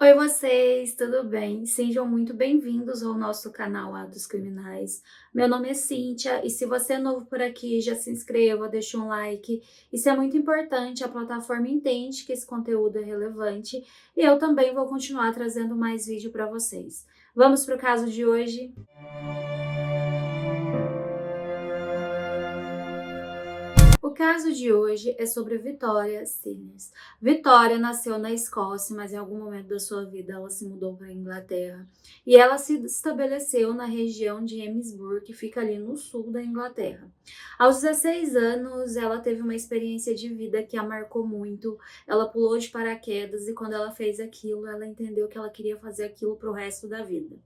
Oi vocês, tudo bem? Sejam muito bem-vindos ao nosso canal Atos Criminais. Meu nome é Cíntia e se você é novo por aqui, já se inscreva, deixa um like. Isso é muito importante, a plataforma entende que esse conteúdo é relevante e eu também vou continuar trazendo mais vídeo para vocês. Vamos para o caso de hoje? O caso de hoje é sobre Victoria Sinners. Victoria nasceu na Escócia, mas em algum momento da sua vida ela se mudou para a Inglaterra e ela se estabeleceu na região de Amesbury, que fica ali no sul da Inglaterra. Aos 16 anos, ela teve uma experiência de vida que a marcou muito. Ela pulou de paraquedas e quando ela fez aquilo, ela entendeu que ela queria fazer aquilo para o resto da vida.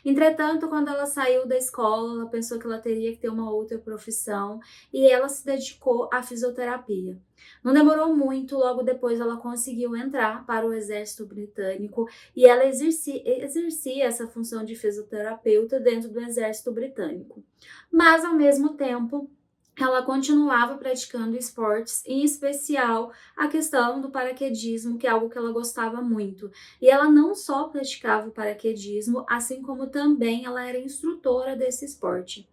Entretanto, quando ela saiu da escola, ela pensou que ela teria que ter uma outra profissão e ela se dedicou à fisioterapia. Não demorou muito, logo depois ela conseguiu entrar para o exército britânico e ela exercia essa função de fisioterapeuta dentro do exército britânico. Mas, ao mesmo tempo, ela continuava praticando esportes, em especial a questão do paraquedismo, que é algo que ela gostava muito. E ela não só praticava o paraquedismo, assim como também ela era instrutora desse esporte.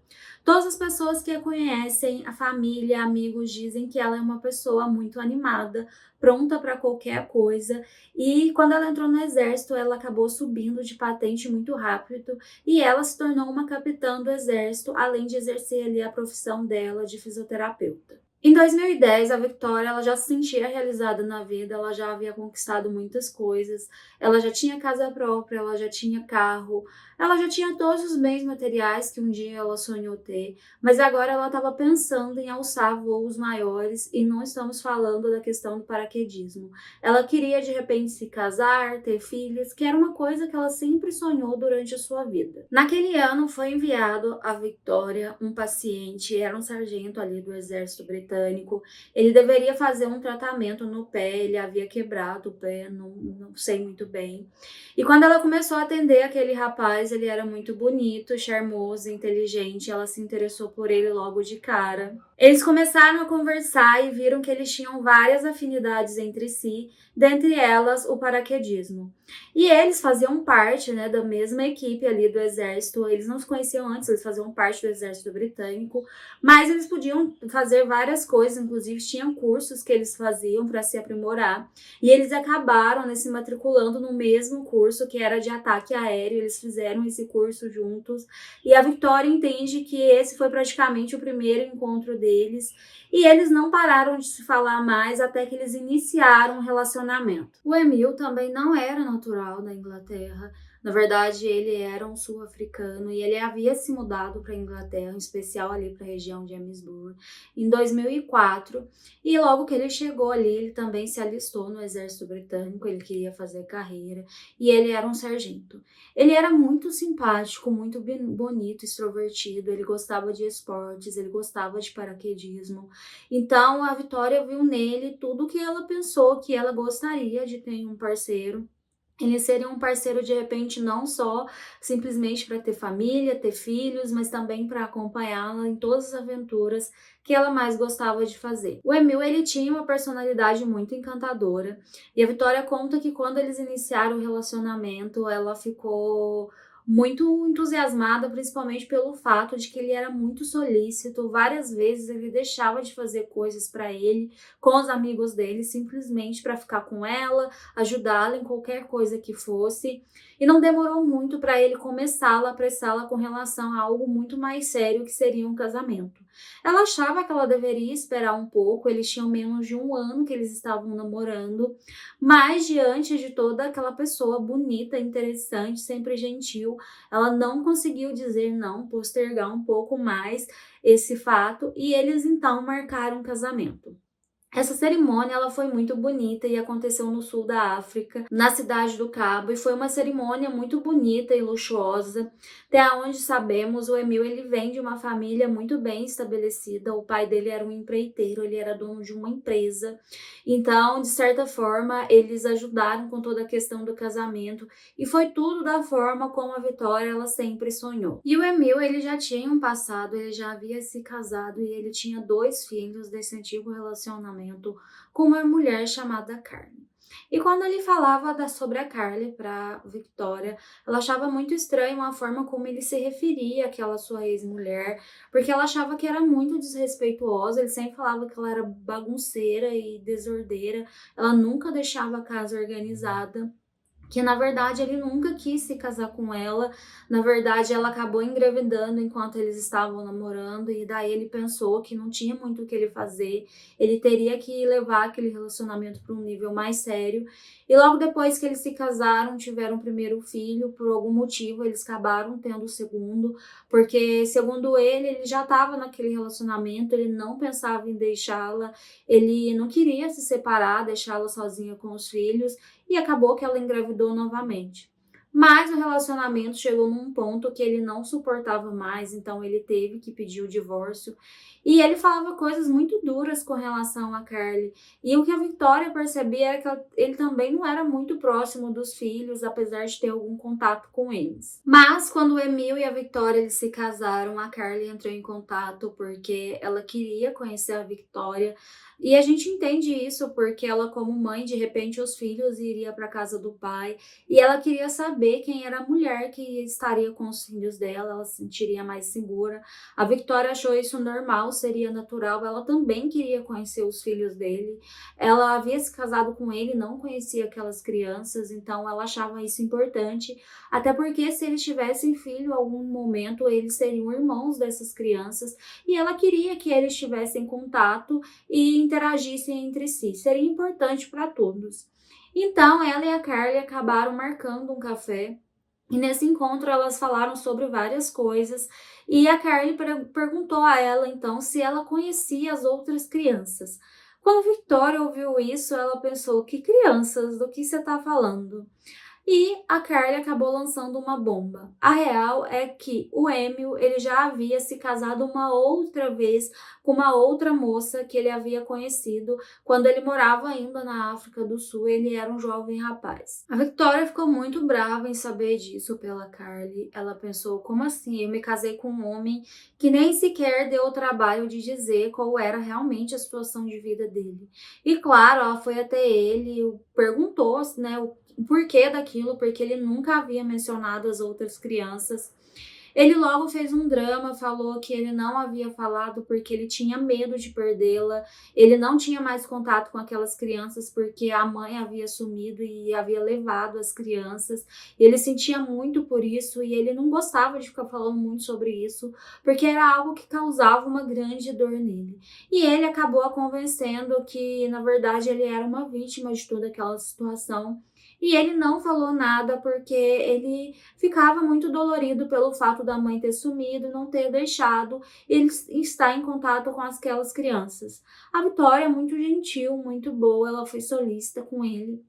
Todas as pessoas que a conhecem, a família, amigos, dizem que ela é uma pessoa muito animada, pronta para qualquer coisa. E quando ela entrou no exército, ela acabou subindo de patente muito rápido e ela se tornou uma capitã do exército, além de exercer ali a profissão dela de fisioterapeuta. Em 2010, a Victoria ela já se sentia realizada na vida, ela já havia conquistado muitas coisas, ela já tinha casa própria, ela já tinha carro, ela já tinha todos os bens materiais que um dia ela sonhou ter, mas agora ela estava pensando em alçar voos maiores e não estamos falando da questão do paraquedismo. Ela queria de repente se casar, ter filhos, que era uma coisa que ela sempre sonhou durante a sua vida. Naquele ano foi enviado a Victoria um paciente, era um sargento ali do exército britânico. Ele deveria fazer um tratamento no pé, ele havia quebrado o pé, não sei muito bem. E quando ela começou a atender aquele rapaz, ele era muito bonito, charmoso, inteligente, ela se interessou por ele logo de cara. Eles começaram a conversar e viram que eles tinham várias afinidades entre si, dentre elas o paraquedismo. E eles faziam parte, né, da mesma equipe ali do exército, eles não se conheciam antes, eles faziam parte do exército britânico, mas eles podiam fazer várias coisas, inclusive tinham cursos que eles faziam para se aprimorar, e eles acabaram, né, se matriculando no mesmo curso que era de ataque aéreo, eles fizeram esse curso juntos, e a Victoria entende que esse foi praticamente o primeiro encontro deles, e eles não pararam de se falar mais até que eles iniciaram um relacionamento. O Emil também não era natural da Inglaterra, na verdade ele era um sul-africano e ele havia se mudado para a Inglaterra, em especial ali para a região de Amesbury, em 2004, e logo que ele chegou ali, ele também se alistou no exército britânico, ele queria fazer carreira e ele era um sargento. Ele era muito simpático, muito bonito, extrovertido, ele gostava de esportes, ele gostava de paraquedismo. Então a Victoria viu nele tudo que ela pensou que ela gostaria de ter em um parceiro. Ele seria um parceiro de repente não só simplesmente para ter família, ter filhos, mas também para acompanhá-la em todas as aventuras que ela mais gostava de fazer. O Emil ele tinha uma personalidade muito encantadora e a Vitória conta que quando eles iniciaram o relacionamento, ela ficou muito entusiasmada, principalmente pelo fato de que ele era muito solícito. Várias vezes ele deixava de fazer coisas para ele com os amigos dele simplesmente para ficar com ela, ajudá-la em qualquer coisa que fosse, e não demorou muito para ele começar a apressá-la com relação a algo muito mais sério que seria um casamento. Ela achava que ela deveria esperar um pouco, eles tinham menos de um ano que eles estavam namorando, mas diante de toda aquela pessoa bonita, interessante, sempre gentil, ela não conseguiu dizer não, postergar um pouco mais esse fato, e eles então marcaram um casamento. Essa cerimônia ela foi muito bonita e aconteceu no sul da África, na cidade do Cabo, e foi uma cerimônia muito bonita e luxuosa. Até onde sabemos, o Emil ele vem de uma família muito bem estabelecida. O pai dele era um empreiteiro, ele era dono de uma empresa. Então, de certa forma, eles ajudaram com toda a questão do casamento e foi tudo da forma como a Vitória ela sempre sonhou. E o Emil ele já tinha um passado, ele já havia se casado e ele tinha 2 filhos desse antigo relacionamento com uma mulher chamada Carmen. E quando ele falava sobre a Carly para Victoria, ela achava muito estranho a forma como ele se referia àquela sua ex-mulher, porque ela achava que era muito desrespeituosa. Ele sempre falava que ela era bagunceira e desordeira, ela nunca deixava a casa organizada, que na verdade ele nunca quis se casar com ela. Na verdade, ela acabou engravidando enquanto eles estavam namorando, e daí ele pensou que não tinha muito o que ele fazer, ele teria que levar aquele relacionamento para um nível mais sério. E logo depois que eles se casaram, tiveram o primeiro filho, por algum motivo eles acabaram tendo o segundo, porque segundo ele já estava naquele relacionamento, ele não pensava em deixá-la, ele não queria se separar, deixá-la sozinha com os filhos, e acabou que ela engravidou novamente. Mas o relacionamento chegou num ponto que ele não suportava mais, então ele teve que pedir o divórcio. E ele falava coisas muito duras com relação a Carly. E o que a Victoria percebia era que ele também não era muito próximo dos filhos, apesar de ter algum contato com eles. Mas quando o Emil e a Victoria eles se casaram, a Carly entrou em contato porque ela queria conhecer a Victoria. E a gente entende isso porque ela, como mãe, de repente os filhos iriam para casa do pai e ela queria saber quem era a mulher que estaria com os filhos dela, ela se sentiria mais segura. A Victoria achou isso normal, seria natural, ela também queria conhecer os filhos dele. Ela havia se casado com ele, não conhecia aquelas crianças, então ela achava isso importante, até porque se eles tivessem filho em algum momento, eles seriam irmãos dessas crianças, e ela queria que eles tivessem contato e interagissem entre si. Seria importante para todos. Então, ela e a Carly acabaram marcando um café. E nesse encontro elas falaram sobre várias coisas. E a Carly perguntou a ela, então, se ela conhecia as outras crianças. Quando a Victoria ouviu isso, ela pensou: que crianças? Do que você está falando? E a Carly acabou lançando uma bomba. A real é que o Emil ele já havia se casado uma outra vez com uma outra moça que ele havia conhecido quando ele morava ainda na África do Sul. Ele era um jovem rapaz. A Victoria ficou muito brava em saber disso pela Carly. Ela pensou: como assim? Eu me casei com um homem que nem sequer deu o trabalho de dizer qual era realmente a situação de vida dele. E claro, ela foi até ele e perguntou, né, o porquê daquilo, porque ele nunca havia mencionado as outras crianças. Ele logo fez um drama, falou que ele não havia falado porque ele tinha medo de perdê-la, ele não tinha mais contato com aquelas crianças porque a mãe havia sumido e havia levado as crianças. Ele sentia muito por isso e ele não gostava de ficar falando muito sobre isso, porque era algo que causava uma grande dor nele. E ele acabou a convencendo que, na verdade, ele era uma vítima de toda aquela situação. E ele não falou nada porque ele ficava muito dolorido pelo fato da mãe ter sumido e não ter deixado ele estar em contato com aquelas crianças. A Vitória é muito gentil, muito boa, ela foi solícita com ele.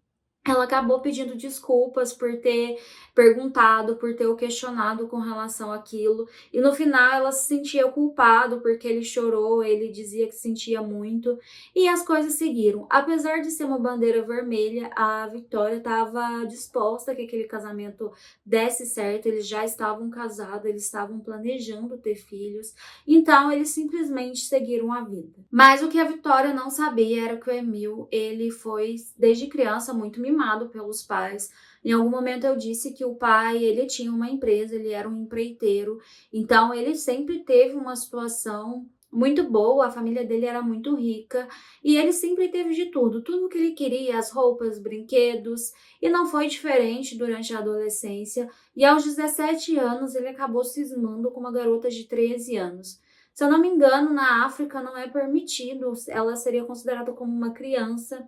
Ela acabou pedindo desculpas por ter perguntado, por ter o questionado com relação àquilo. E no final ela se sentia culpado porque ele chorou, ele dizia que sentia muito. E as coisas seguiram. Apesar de ser uma bandeira vermelha, a Victoria estava disposta a que aquele casamento desse certo. Eles já estavam casados, eles estavam planejando ter filhos. Então eles simplesmente seguiram a vida. Mas o que a Victoria não sabia era que o Emil, ele foi desde criança muito mimado pelos pais. Em algum momento eu disse que o pai, ele tinha uma empresa, ele era um empreiteiro, então ele sempre teve uma situação muito boa, a família dele era muito rica e ele sempre teve de tudo, tudo que ele queria, as roupas, brinquedos, e não foi diferente durante a adolescência. E aos 17 anos ele acabou cismando com uma garota de 13 anos. Se eu não me engano, na África não é permitido, ela seria considerada como uma criança,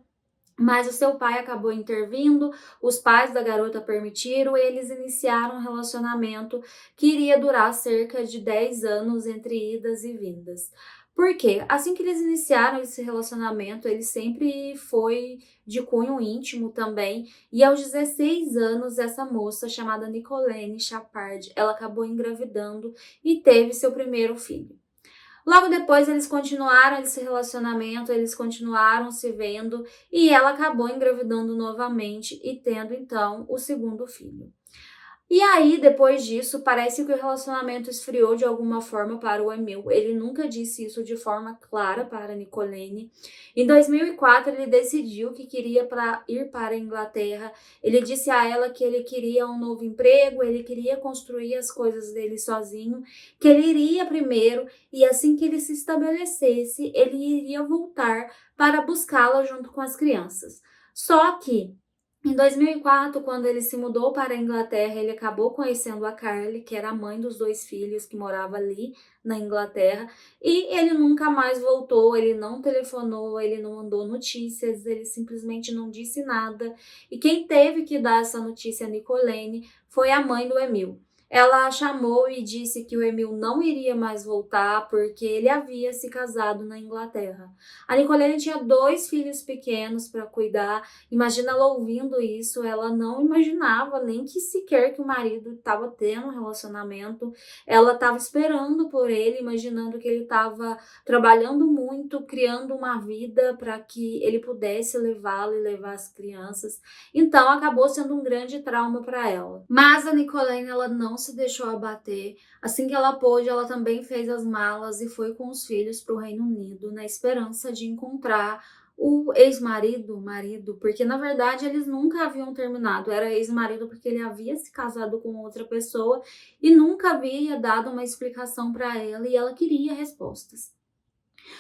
mas o seu pai acabou intervindo, os pais da garota permitiram e eles iniciaram um relacionamento que iria durar cerca de 10 anos entre idas e vindas. Por quê? Assim que eles iniciaram esse relacionamento, ele sempre foi de cunho íntimo também, e aos 16 anos, essa moça chamada Nicolene Chapard, ela acabou engravidando e teve seu primeiro filho. Logo depois eles continuaram esse relacionamento, eles continuaram se vendo e ela acabou engravidando novamente e tendo então o segundo filho. E aí, depois disso, parece que o relacionamento esfriou de alguma forma para o Emil. Ele nunca disse isso de forma clara para a Nicolene. Em 2004, ele decidiu que queria ir para a Inglaterra. Ele disse a ela que ele queria um novo emprego, ele queria construir as coisas dele sozinho, que ele iria primeiro e assim que ele se estabelecesse, ele iria voltar para buscá-la junto com as crianças. Só que em 2004, quando ele se mudou para a Inglaterra, ele acabou conhecendo a Carly, que era a mãe dos 2 filhos, que morava ali na Inglaterra, e ele nunca mais voltou, ele não telefonou, ele não mandou notícias, ele simplesmente não disse nada. E quem teve que dar essa notícia a Nicolene foi a mãe do Emil. Ela a chamou e disse que o Emil não iria mais voltar porque ele havia se casado na Inglaterra. A Nicolene tinha 2 filhos pequenos para cuidar. Imagina ela ouvindo isso, ela não imaginava nem que sequer que o marido estava tendo um relacionamento. Ela estava esperando por ele, imaginando que ele estava trabalhando muito, criando uma vida para que ele pudesse levá-la e levar as crianças. Então acabou sendo um grande trauma para ela. Mas a Nicolene, ela não se deixou abater. Assim que ela pôde, ela também fez as malas e foi com os filhos para o Reino Unido, na esperança de encontrar o ex-marido, porque na verdade eles nunca haviam terminado. Era ex-marido porque ele havia se casado com outra pessoa e nunca havia dado uma explicação para ela e ela queria respostas.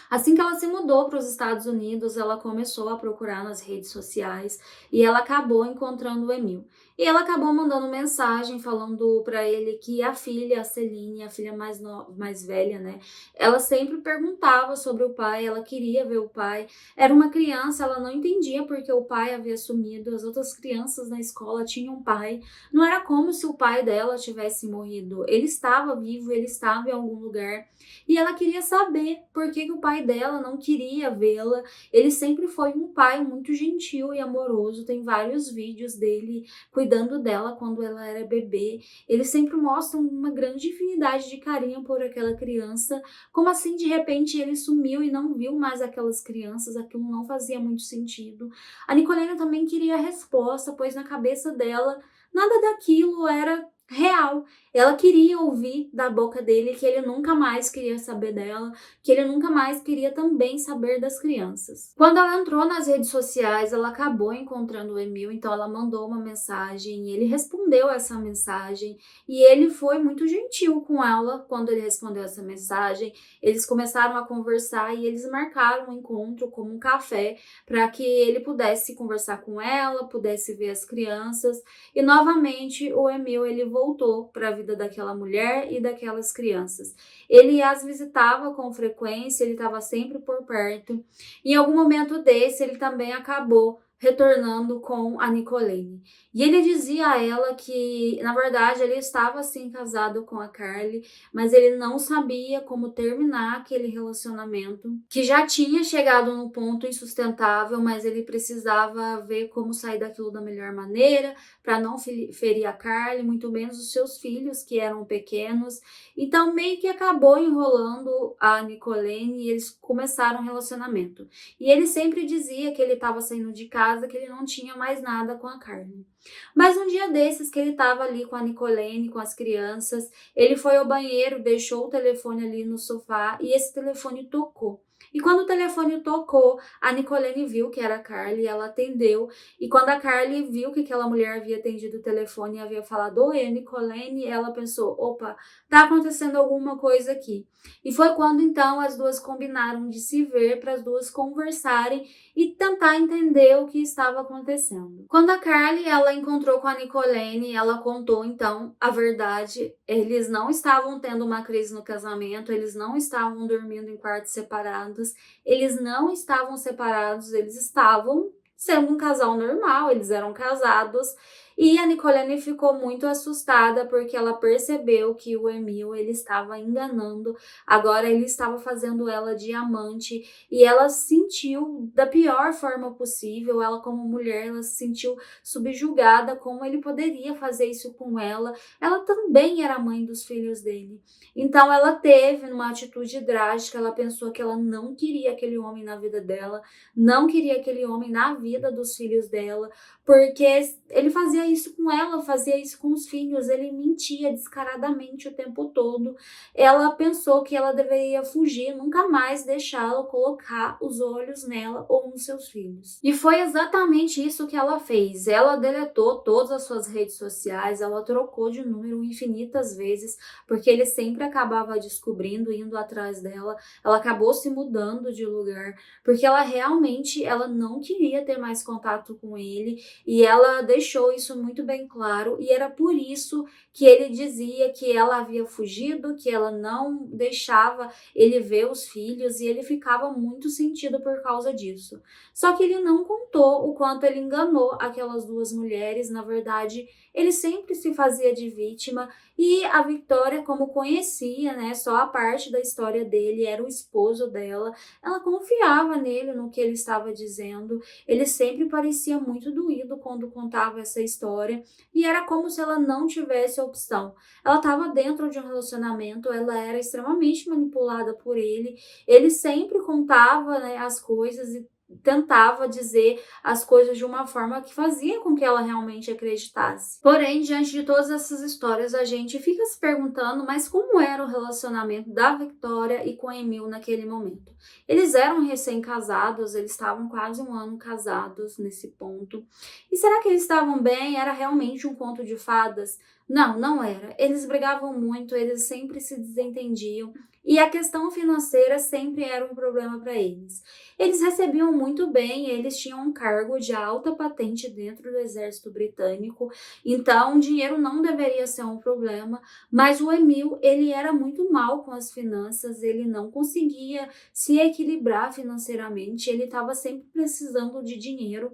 Assim que ela se mudou para os Estados Unidos, ela começou a procurar nas redes sociais e ela acabou encontrando o Emil. E ela acabou mandando mensagem falando para ele que a filha, a Celine, a filha mais velha, né? Ela sempre perguntava sobre o pai, ela queria ver o pai. Era uma criança, ela não entendia porque o pai havia sumido, as outras crianças na escola tinham pai. Não era como se o pai dela tivesse morrido. Ele estava vivo, ele estava em algum lugar. E ela queria saber por que o pai dela não queria vê-la. Ele sempre foi um pai muito gentil e amoroso. Tem vários vídeos dele cuidando dela quando ela era bebê. Ele sempre mostra uma grande infinidade de carinho por aquela criança. Como assim, de repente, ele sumiu e não viu mais aquelas crianças? Aquilo não fazia muito sentido. A Nicolene também queria resposta, pois na cabeça dela, nada daquilo era real. Ela queria ouvir da boca dele que ele nunca mais queria saber dela, que ele nunca mais queria também saber das crianças. Quando ela entrou nas redes sociais, ela acabou encontrando o Emil, então ela mandou uma mensagem e ele respondeu essa mensagem e ele foi muito gentil com ela quando ele respondeu essa mensagem. Eles começaram a conversar e eles marcaram um encontro como um café para que ele pudesse conversar com ela, pudesse ver as crianças e novamente o Emil ele voltou para a vida daquela mulher e daquelas crianças. Ele as visitava com frequência, ele estava sempre por perto. Em algum momento desse, ele também acabou retornando com a Nicolene. E ele dizia a ela que, na verdade, ele estava sim casado com a Carly, mas ele não sabia como terminar aquele relacionamento, que já tinha chegado num ponto insustentável, mas ele precisava ver como sair daquilo da melhor maneira, para não ferir a Carly, muito menos os seus filhos, que eram pequenos. Então, meio que acabou enrolando a Nicolene e eles começaram um relacionamento. E ele sempre dizia que ele estava saindo de casa, que ele não tinha mais nada com a Carly. Mas um dia desses que ele estava ali com a Nicolene, com as crianças, ele foi ao banheiro, deixou o telefone ali no sofá e esse telefone tocou. E quando o telefone tocou, a Nicolene viu que era a Carly, ela atendeu. E quando a Carly viu que aquela mulher havia atendido o telefone e havia falado, oi, Nicolene, ela pensou, opa, tá acontecendo alguma coisa aqui. E foi quando então as duas combinaram de se ver para as duas conversarem e tentar entender o que estava acontecendo. Quando a Carly ela encontrou com a Nicolene, ela contou então a verdade. Eles não estavam tendo uma crise no casamento, eles não estavam dormindo em quartos separados, eles não estavam separados, eles estavam sendo um casal normal, eles eram casados. E a Nicolene ficou muito assustada porque ela percebeu que o Emil ele estava enganando, agora ele estava fazendo ela de amante e ela se sentiu da pior forma possível. Ela como mulher, ela se sentiu subjugada, como ele poderia fazer isso com ela. Ela também era mãe dos filhos dele. Então ela teve uma atitude drástica, ela pensou que ela não queria aquele homem na vida dela, não queria aquele homem na vida dos filhos dela, porque ele fazia fazia isso com ela, fazia isso com os filhos, ele mentia descaradamente o tempo todo. Ela pensou que ela deveria fugir, nunca mais deixá-lo colocar os olhos nela ou nos seus filhos. E foi exatamente isso que ela fez. Ela deletou todas as suas redes sociais, ela trocou de número infinitas vezes, porque ele sempre acabava descobrindo, indo atrás dela. Ela acabou se mudando de lugar, porque ela não queria ter mais contato com ele, e ela deixou isso muito bem claro, e era por isso que ele dizia que ela havia fugido, que ela não deixava ele ver os filhos, e ele ficava muito sentido por causa disso. Só que ele não contou o quanto ele enganou aquelas duas mulheres. Na verdade, ele sempre se fazia de vítima, e a Victoria, como conhecia, né, só a parte da história dele, era o esposo dela, ela confiava nele, no que ele estava dizendo. Ele sempre parecia muito doído quando contava essa história, e era como se ela não tivesse opção. Ela estava dentro de um relacionamento, ela era extremamente manipulada por ele. Ele sempre contava, né, as coisas e tentava dizer as coisas de uma forma que fazia com que ela realmente acreditasse. Porém, diante de todas essas histórias, a gente fica se perguntando, mas como era o relacionamento da Victoria e com Emil naquele momento? Eles eram recém-casados, eles estavam quase um ano casados nesse ponto. E será que eles estavam bem? Era realmente um conto de fadas? Não, não era. Eles brigavam muito, eles sempre se desentendiam, e a questão financeira sempre era um problema para eles. Eles recebiam muito bem, eles tinham um cargo de alta patente dentro do exército britânico, então o dinheiro não deveria ser um problema, mas o Emil, ele era muito mal com as finanças, ele não conseguia se equilibrar financeiramente, ele estava sempre precisando de dinheiro.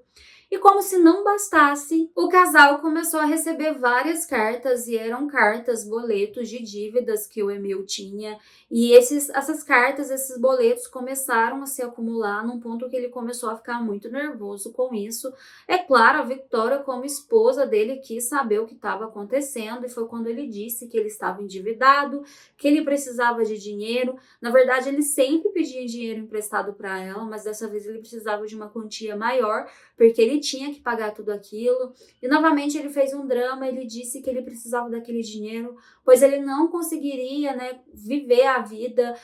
E como se não bastasse, o casal começou a receber várias cartas, e eram cartas, boletos de dívidas que o Emil tinha. E essas cartas, esses boletos começaram a se acumular num ponto que ele começou a ficar muito nervoso com isso. É claro, a Victoria, como esposa dele, quis saber o que estava acontecendo, e foi quando ele disse que ele estava endividado, que ele precisava de dinheiro. Na verdade, ele sempre pedia dinheiro emprestado para ela, mas dessa vez ele precisava de uma quantia maior, porque ele tinha que pagar tudo aquilo. E novamente ele fez um drama, ele disse que ele precisava daquele dinheiro, pois ele não conseguiria, né, viver a vida,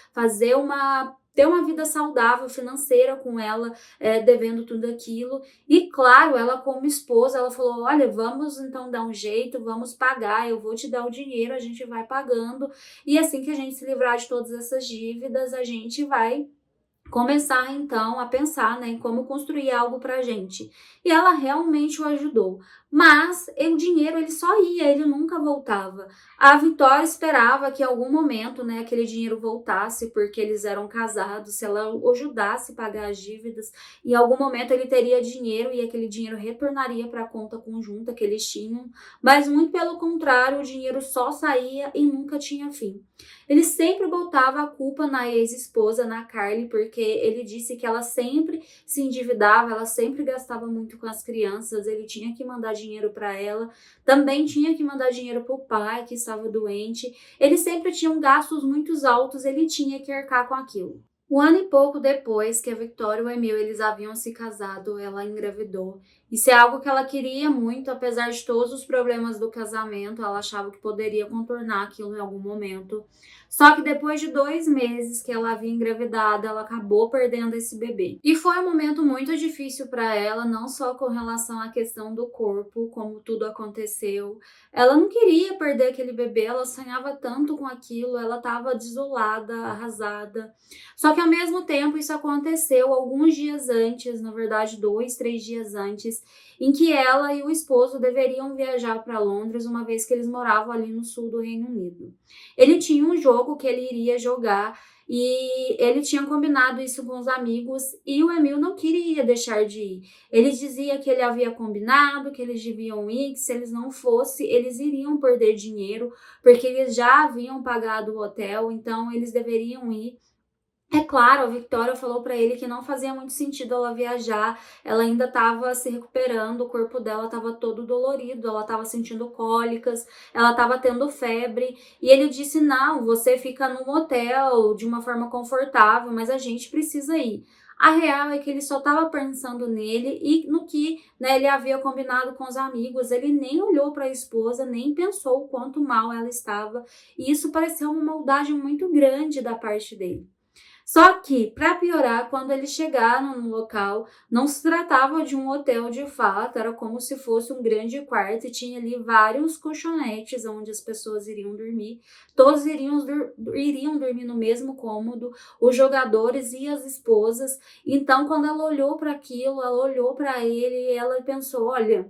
ter uma vida saudável financeira com ela, devendo tudo aquilo. E claro, ela como esposa, ela falou, olha, vamos então dar um jeito, vamos pagar, eu vou te dar o dinheiro, a gente vai pagando, e assim que a gente se livrar de todas essas dívidas, a gente vai começar então a pensar, né, em como construir algo pra gente. E ela realmente o ajudou. Mas o dinheiro, ele só ia, ele nunca voltava. A Vitória esperava que em algum momento, né, aquele dinheiro voltasse, porque eles eram casados. Se ela o ajudasse a pagar as dívidas, em algum momento ele teria dinheiro, e aquele dinheiro retornaria para a conta conjunta que eles tinham. Mas muito pelo contrário, o dinheiro só saía e nunca tinha fim. Ele sempre botava a culpa na ex-esposa, na Carly, porque ele disse que ela sempre se endividava, ela sempre gastava muito com as crianças, ele tinha que mandar dinheiro para ela, também tinha que mandar dinheiro para o pai, que estava doente. Eles sempre tinham gastos muito altos, ele tinha que arcar com aquilo. Um ano e pouco depois que a Victoria e o Emil eles haviam se casado, ela engravidou. Isso é algo que ela queria muito, apesar de todos os problemas do casamento, ela achava que poderia contornar aquilo em algum momento. Só que depois de 2 meses que ela havia engravidado, ela acabou perdendo esse bebê. E foi um momento muito difícil para ela, não só com relação à questão do corpo, como tudo aconteceu. Ela não queria perder aquele bebê, ela sonhava tanto com aquilo, ela estava desolada, arrasada. Só que ao mesmo tempo isso aconteceu alguns dias antes, na verdade 2, 3 dias antes, em que ela e o esposo deveriam viajar para Londres, uma vez que eles moravam ali no sul do Reino Unido. Ele tinha um jogo que ele iria jogar, e ele tinha combinado isso com os amigos, e o Emil não queria deixar de ir. Ele dizia que ele havia combinado, que eles deviam ir, que se eles não fossem, eles iriam perder dinheiro, porque eles já haviam pagado o hotel, então eles deveriam ir. É claro, a Victoria falou para ele que não fazia muito sentido ela viajar, ela ainda estava se recuperando, o corpo dela estava todo dolorido, ela estava sentindo cólicas, ela estava tendo febre, e ele disse, não, você fica num hotel de uma forma confortável, mas a gente precisa ir. A real é que ele só estava pensando nele e no que, né, ele havia combinado com os amigos. Ele nem olhou para a esposa, nem pensou o quanto mal ela estava, e isso pareceu uma maldade muito grande da parte dele. Só que, para piorar, quando eles chegaram no local, não se tratava de um hotel de fato, era como se fosse um grande quarto e tinha ali vários colchonetes onde as pessoas iriam dormir. Todos iriam dormir no mesmo cômodo, os jogadores e as esposas. Então, quando ela olhou para aquilo, ela olhou para ele e ela pensou: olha,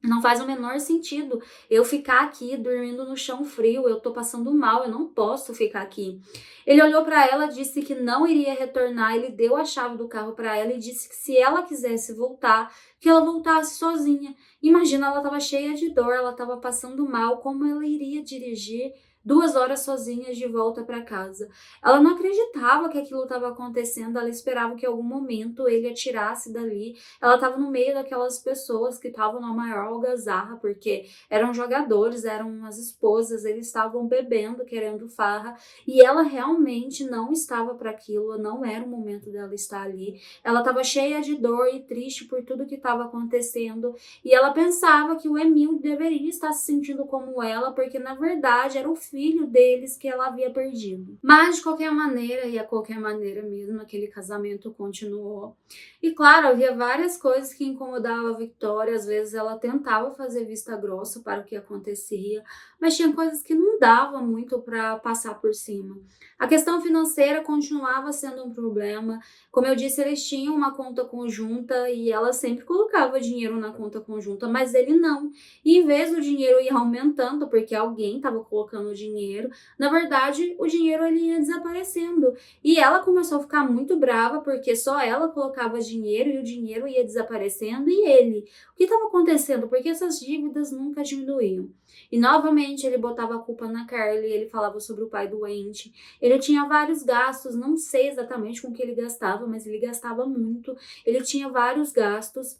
não faz o menor sentido eu ficar aqui dormindo no chão frio, eu tô passando mal, eu não posso ficar aqui. Ele olhou para ela, disse que não iria retornar, ele deu a chave do carro para ela e disse que se ela quisesse voltar, que ela voltasse sozinha. Imagina, ela estava cheia de dor, ela estava passando mal, como ela iria dirigir 2 horas sozinha de volta para casa? Ela não acreditava que aquilo estava acontecendo, ela esperava que em algum momento ele atirasse dali. Ela estava no meio daquelas pessoas que estavam na maior algazarra, porque eram jogadores, eram as esposas, eles estavam bebendo, querendo farra, e ela realmente não estava para aquilo, não era o momento dela estar ali. Ela estava cheia de dor e triste por tudo que estava acontecendo, e ela pensava que o Emil deveria estar se sentindo como ela, porque na verdade era o filho deles que ela havia perdido. Mas de qualquer maneira, e a qualquer maneira mesmo, aquele casamento continuou. E claro, havia várias coisas que incomodavam a Victoria, às vezes ela tentava fazer vista grossa para o que acontecia, mas tinha coisas que não dava muito para passar por cima. A questão financeira continuava sendo um problema. Como eu disse, eles tinham uma conta conjunta e ela sempre colocava dinheiro na conta conjunta, mas ele não. E em vez do dinheiro ir aumentando, porque alguém estava colocando o dinheiro, na verdade, o dinheiro ele ia desaparecendo. E ela começou a ficar muito brava, porque só ela colocava dinheiro e o dinheiro ia desaparecendo, e ele? O que estava acontecendo? Porque essas dívidas nunca diminuíam. E novamente ele botava a culpa na Carly, ele falava sobre o pai doente. Ele tinha vários gastos, não sei exatamente com que ele gastava, mas ele gastava muito. Ele tinha vários gastos.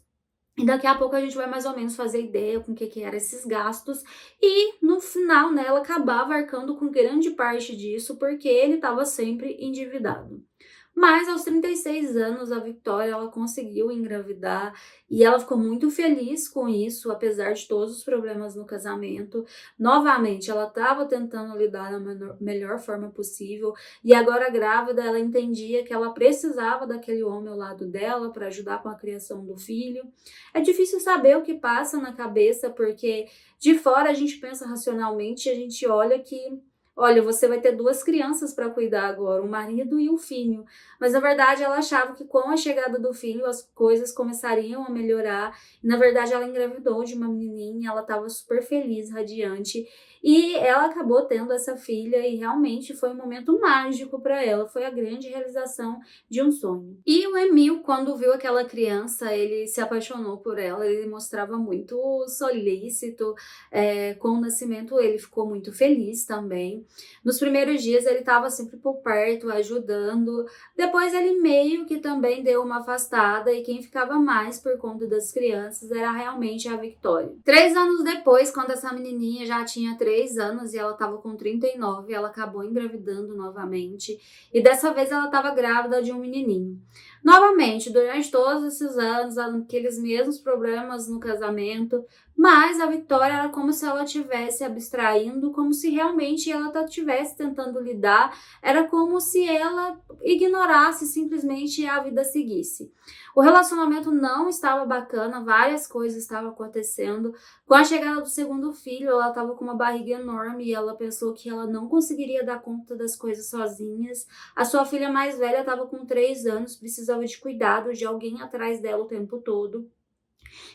E daqui a pouco a gente vai mais ou menos fazer ideia com o que eram esses gastos. E no final, né, ela acabava arcando com grande parte disso, porque ele estava sempre endividado. Mas aos 36 anos, a Victoria ela conseguiu engravidar e ela ficou muito feliz com isso, apesar de todos os problemas no casamento. Novamente, ela estava tentando lidar da melhor forma possível e agora grávida, ela entendia que ela precisava daquele homem ao lado dela para ajudar com a criação do filho. É difícil saber o que passa na cabeça, porque de fora a gente pensa racionalmente, a gente olha que olha, você vai ter 2 crianças para cuidar agora, o marido e o filho. Mas na verdade ela achava que com a chegada do filho as coisas começariam a melhorar. E, na verdade ela engravidou de uma menininha, ela estava super feliz, radiante. E ela acabou tendo essa filha e realmente foi um momento mágico para ela. Foi a grande realização de um sonho. E o Emil, quando viu aquela criança, ele se apaixonou por ela. Ele mostrava muito solícito. Com o nascimento ele ficou muito feliz também. Nos primeiros dias ele estava sempre por perto, ajudando. Depois ele meio que também deu uma afastada e quem ficava mais por conta das crianças era realmente a Victoria. 3 anos depois, quando essa menininha já tinha 3 anos e ela estava com 39, ela acabou engravidando novamente. E dessa vez ela estava grávida de um menininho. Novamente, durante todos esses anos, aqueles mesmos problemas no casamento, mas a Victoria era como se ela estivesse abstraindo, como se realmente ela estivesse tentando lidar, era como se ela ignorasse simplesmente e a vida seguisse. O relacionamento não estava bacana, várias coisas estavam acontecendo. Com a chegada do segundo filho, ela estava com uma barriga enorme e ela pensou que ela não conseguiria dar conta das coisas sozinhas. A sua filha mais velha estava com 3 anos, precisava de cuidado, de alguém atrás dela o tempo todo.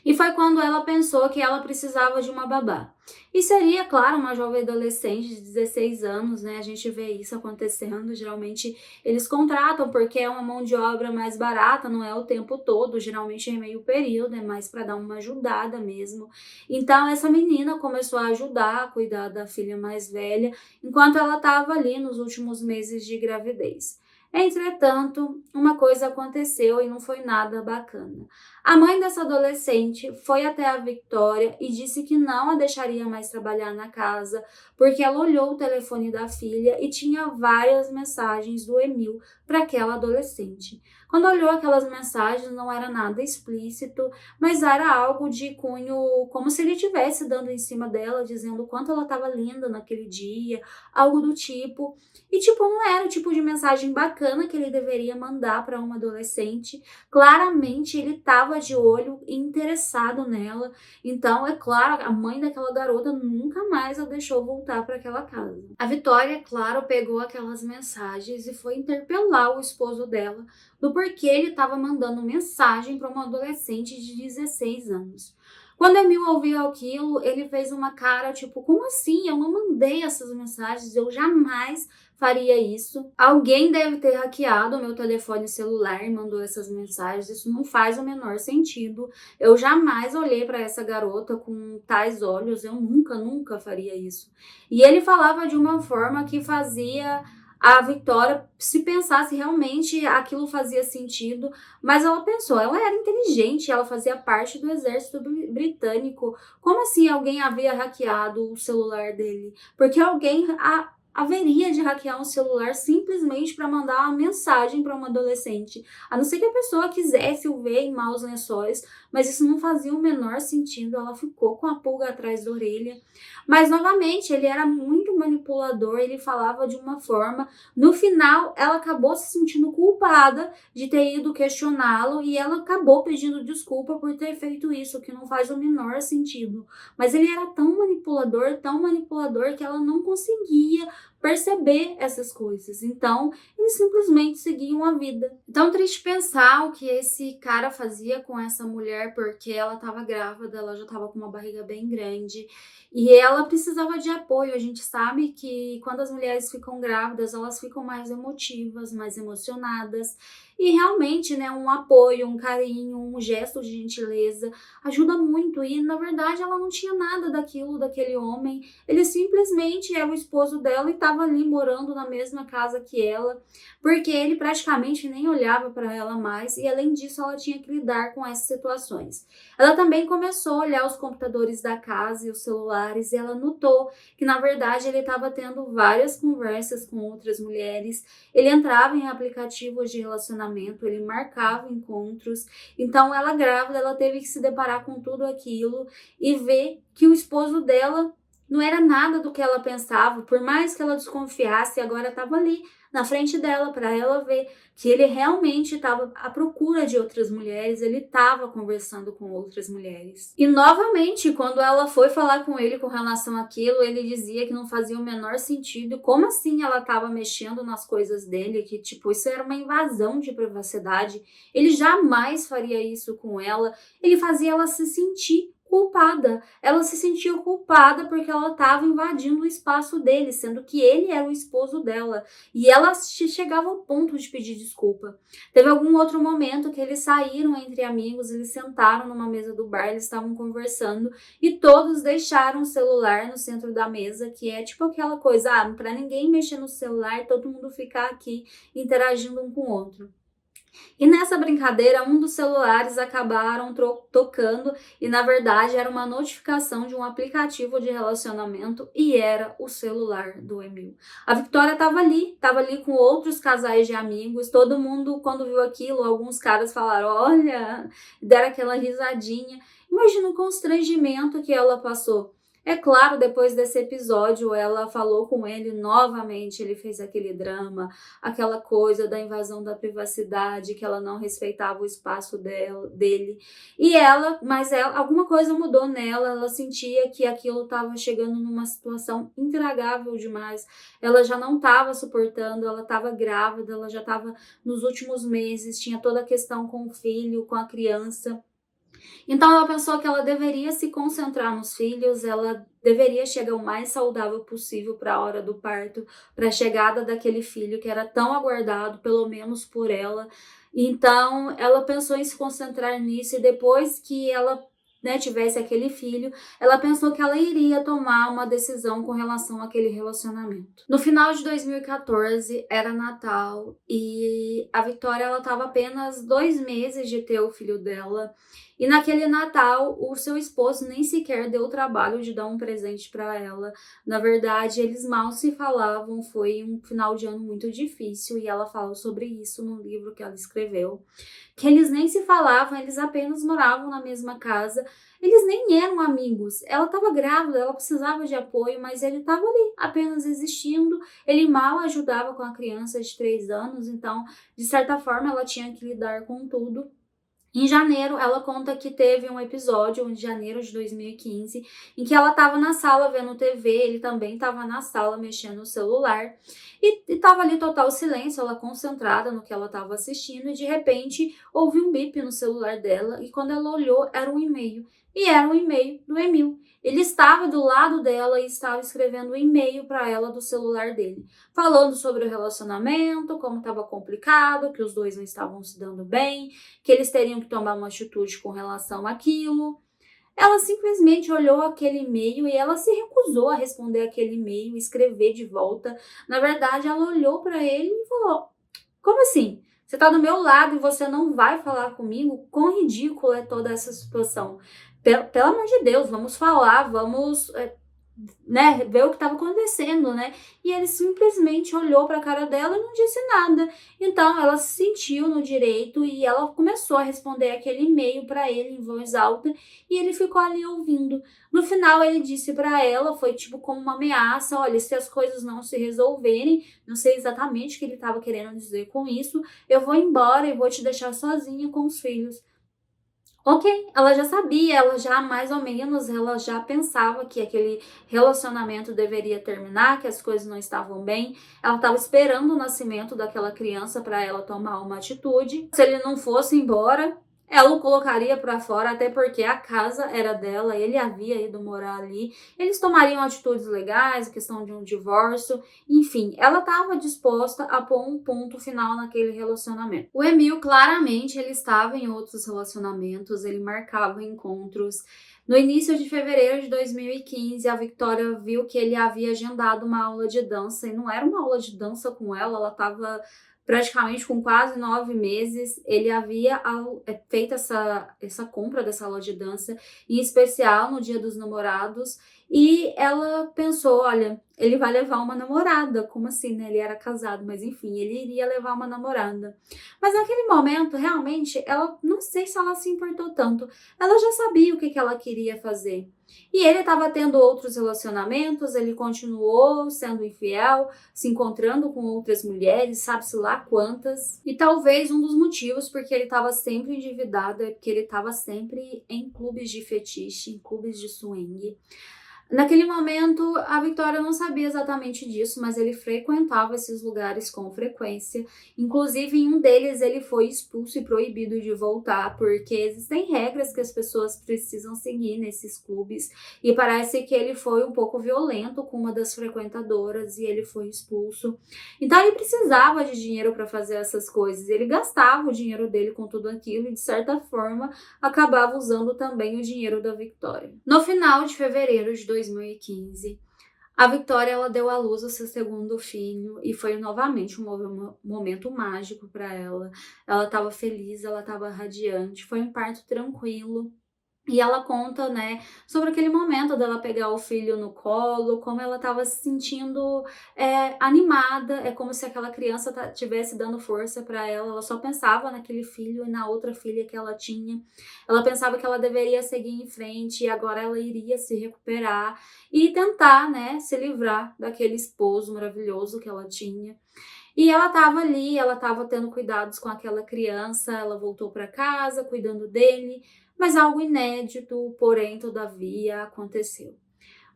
E foi quando ela pensou que ela precisava de uma babá. E seria, claro, uma jovem adolescente de 16 anos, né? A gente vê isso acontecendo. Geralmente eles contratam porque é uma mão de obra mais barata, não é o tempo todo, geralmente é meio período, é mais para dar uma ajudada mesmo. Então essa menina começou a ajudar a cuidar da filha mais velha, enquanto ela estava ali nos últimos meses de gravidez. Entretanto, uma coisa aconteceu e não foi nada bacana. A mãe dessa adolescente foi até a Victoria e disse que não a deixaria mais trabalhar na casa, porque ela olhou o telefone da filha e tinha várias mensagens do Emil para aquela adolescente. Quando olhou aquelas mensagens, não era nada explícito, mas era algo de cunho, como se ele estivesse dando em cima dela, dizendo o quanto ela estava linda naquele dia, algo do tipo. E, tipo, não era o tipo de mensagem bacana que ele deveria mandar para uma adolescente. Claramente, ele estava de olho e interessado nela. Então, é claro, a mãe daquela garota nunca mais a deixou voltar para aquela casa. A Vitória, claro, pegou aquelas mensagens e foi interpelar o esposo dela do porquê ele estava mandando mensagem para uma adolescente de 16 anos. Quando Emil ouviu aquilo, ele fez uma cara tipo, como assim? Eu não mandei essas mensagens, eu jamais faria isso. Alguém deve ter hackeado o meu telefone celular e mandou essas mensagens, isso não faz o menor sentido. Eu jamais olhei para essa garota com tais olhos, eu nunca faria isso. E ele falava de uma forma que fazia a Vitória se pensasse realmente aquilo fazia sentido, mas ela pensou, ela era inteligente, ela fazia parte do exército britânico. Como assim alguém havia hackeado o celular dele? Porque alguém haveria de hackear um celular simplesmente para mandar uma mensagem para uma adolescente. A não ser que a pessoa quisesse o ver em maus lençóis, mas isso não fazia o menor sentido. Ela ficou com a pulga atrás da orelha. Mas, novamente, ele era muito manipulador, ele falava de uma forma. No final, ela acabou se sentindo culpada de ter ido questioná-lo e ela acabou pedindo desculpa por ter feito isso, que não faz o menor sentido. Mas ele era tão manipulador, que ela não conseguia perceber essas coisas. Então, eles simplesmente seguiam a vida. Então, triste pensar o que esse cara fazia com essa mulher, porque ela estava grávida, ela já estava com uma barriga bem grande e ela precisava de apoio. A gente sabe que quando as mulheres ficam grávidas, elas ficam mais emotivas, mais emocionadas. E realmente, né, um apoio, um carinho, um gesto de gentileza ajuda muito. E, na verdade, ela não tinha nada daquilo, daquele homem. Ele simplesmente é o esposo dela e estava ali morando na mesma casa que ela, porque ele praticamente nem olhava para ela mais. E, além disso, ela tinha que lidar com essas situações. Ela também começou a olhar os computadores da casa e os celulares e ela notou que, na verdade, ele estava tendo várias conversas com outras mulheres. Ele entrava em aplicativos de relacionamento, ele marcava encontros. Então, ela grávida, ela teve que se deparar com tudo aquilo e ver que o esposo dela não era nada do que ela pensava, por mais que ela desconfiasse, agora estava ali na frente dela para ela ver que ele realmente estava à procura de outras mulheres, ele estava conversando com outras mulheres. E novamente, quando ela foi falar com ele com relação àquilo, ele dizia que não fazia o menor sentido. Como assim ela estava mexendo nas coisas dele? Que tipo, isso era uma invasão de privacidade. Ele jamais faria isso com ela. Ele fazia ela se sentir culpada. Ela se sentia culpada porque ela estava invadindo o espaço dele, sendo que ele era o esposo dela. E ela chegava ao ponto de pedir desculpa. Teve algum outro momento que eles saíram entre amigos, eles sentaram numa mesa do bar, eles estavam conversando e todos deixaram o celular no centro da mesa, que é tipo aquela coisa, para ninguém mexer no celular, todo mundo ficar aqui interagindo um com o outro. E nessa brincadeira, um dos celulares acabaram tocando e, na verdade, era uma notificação de um aplicativo de relacionamento e era o celular do Emil. A Victoria estava ali com outros casais de amigos, todo mundo, quando viu aquilo, alguns caras falaram, olha, deram aquela risadinha. Imagina o constrangimento que ela passou. É claro, depois desse episódio, ela falou com ele novamente, ele fez aquele drama, aquela coisa da invasão da privacidade, que ela não respeitava o espaço dele. E alguma coisa mudou nela, ela sentia que aquilo estava chegando numa situação intragável demais. Ela já não estava suportando, ela estava grávida, ela já estava nos últimos meses, tinha toda a questão com o filho, com a criança. Então ela pensou que ela deveria se concentrar nos filhos, ela deveria chegar o mais saudável possível para a hora do parto, para a chegada daquele filho que era tão aguardado, pelo menos por ela. Então ela pensou em se concentrar nisso e depois que ela tivesse aquele filho, ela pensou que ela iria tomar uma decisão com relação àquele relacionamento. No final de 2014, era Natal e a Vitória estava apenas 2 meses de ter o filho dela E naquele Natal, o seu esposo nem sequer deu o trabalho de dar um presente para ela. Na verdade, eles mal se falavam, foi um final de ano muito difícil e ela falou sobre isso no livro que ela escreveu. Que eles nem se falavam, eles apenas moravam na mesma casa, eles nem eram amigos. Ela estava grávida, ela precisava de apoio, mas ele estava ali, apenas existindo. Ele mal ajudava com a criança de 3 anos, então, de certa forma, ela tinha que lidar com tudo. Em janeiro, ela conta que teve um episódio, em janeiro de 2015, em que ela estava na sala vendo TV, ele também estava na sala mexendo no celular, e estava ali total silêncio, ela concentrada no que ela estava assistindo, e de repente houve um bip no celular dela, e quando ela olhou, era um e-mail. E era um e-mail do Emil. Ele estava do lado dela e estava escrevendo um e-mail para ela do celular dele, falando sobre o relacionamento, como estava complicado, que os dois não estavam se dando bem, que eles teriam que tomar uma atitude com relação àquilo. Ela simplesmente olhou aquele e-mail e ela se recusou a responder aquele e-mail, escrever de volta. Na verdade, ela olhou para ele e falou: como assim? Você está do meu lado e você não vai falar comigo? Quão ridículo é toda essa situação? Pelo amor de Deus, vamos falar, vamos né, ver o que estava acontecendo, né? E ele simplesmente olhou para a cara dela e não disse nada. Então ela se sentiu no direito e ela começou a responder aquele e-mail para ele em voz alta e ele ficou ali ouvindo. No final ele disse para ela, foi tipo como uma ameaça, olha, se as coisas não se resolverem, não sei exatamente o que ele estava querendo dizer com isso, eu vou embora e vou te deixar sozinha com os filhos. Ok, ela já sabia, ela já mais ou menos, ela já pensava que aquele relacionamento deveria terminar, que as coisas não estavam bem. Ela estava esperando o nascimento daquela criança para ela tomar uma atitude. Se ele não fosse embora, ela o colocaria para fora, até porque a casa era dela, ele havia ido morar ali. Eles tomariam atitudes legais, questão de um divórcio, enfim, ela estava disposta a pôr um ponto final naquele relacionamento. O Emil, claramente, ele estava em outros relacionamentos, ele marcava encontros. No início de fevereiro de 2015, a Victoria viu que ele havia agendado uma aula de dança, e não era uma aula de dança com ela estava praticamente com quase 9 meses, ele havia feito essa compra dessa aula de dança, em especial no Dia dos Namorados, e ela pensou, olha, ele vai levar uma namorada, como assim, né? Ele era casado, mas enfim, ele iria levar uma namorada. Mas naquele momento, realmente, ela, não sei se ela se importou tanto, ela já sabia o que ela queria fazer. E ele estava tendo outros relacionamentos, ele continuou sendo infiel, se encontrando com outras mulheres, sabe-se lá quantas. E talvez um dos motivos porque ele estava sempre endividado é porque ele estava sempre em clubes de fetiche, em clubes de swing. Naquele momento, a Victoria não sabia exatamente disso, mas ele frequentava esses lugares com frequência. Inclusive, em um deles, ele foi expulso e proibido de voltar, porque existem regras que as pessoas precisam seguir nesses clubes. E parece que ele foi um pouco violento com uma das frequentadoras e ele foi expulso. Então, ele precisava de dinheiro para fazer essas coisas. Ele gastava o dinheiro dele com tudo aquilo e, de certa forma, acabava usando também o dinheiro da Victoria. No final de fevereiro de 2015, a Victoria ela deu à luz o seu segundo filho e foi novamente um momento mágico para ela. Ela estava feliz, ela estava radiante, foi um parto tranquilo. E ela conta, né, sobre aquele momento dela pegar o filho no colo, como ela estava se sentindo animada, é como se aquela criança estivesse dando força para ela. Ela só pensava naquele filho e na outra filha que ela tinha. Ela pensava que ela deveria seguir em frente e agora ela iria se recuperar e tentar, né, se livrar daquele esposo maravilhoso que ela tinha. E ela estava ali, ela estava tendo cuidados com aquela criança, ela voltou para casa cuidando dele, mas algo inédito, porém, todavia, aconteceu.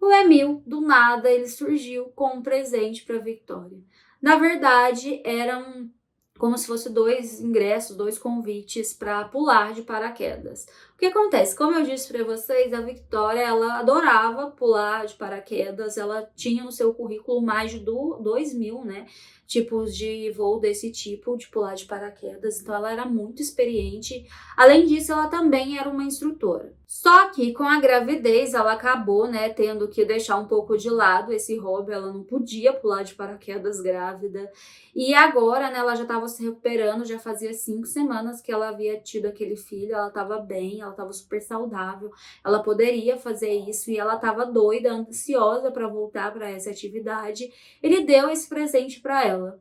O Emil, do nada, ele surgiu com um presente para Victoria. Na verdade, eram como se fosse 2 ingressos, 2 convites para pular de paraquedas. O que acontece? Como eu disse para vocês, a Victoria, ela adorava pular de paraquedas, ela tinha no seu currículo mais de 2.000, né, tipos de voo desse tipo, de pular de paraquedas, então ela era muito experiente. Além disso, ela também era uma instrutora. Só que com a gravidez, ela acabou, né, tendo que deixar um pouco de lado esse hobby, ela não podia pular de paraquedas grávida. E agora, né, ela já estava se recuperando, já fazia 5 semanas que ela havia tido aquele filho, ela estava bem, ela ela estava super saudável, ela poderia fazer isso e ela estava doida, ansiosa para voltar para essa atividade. Ele deu esse presente para ela.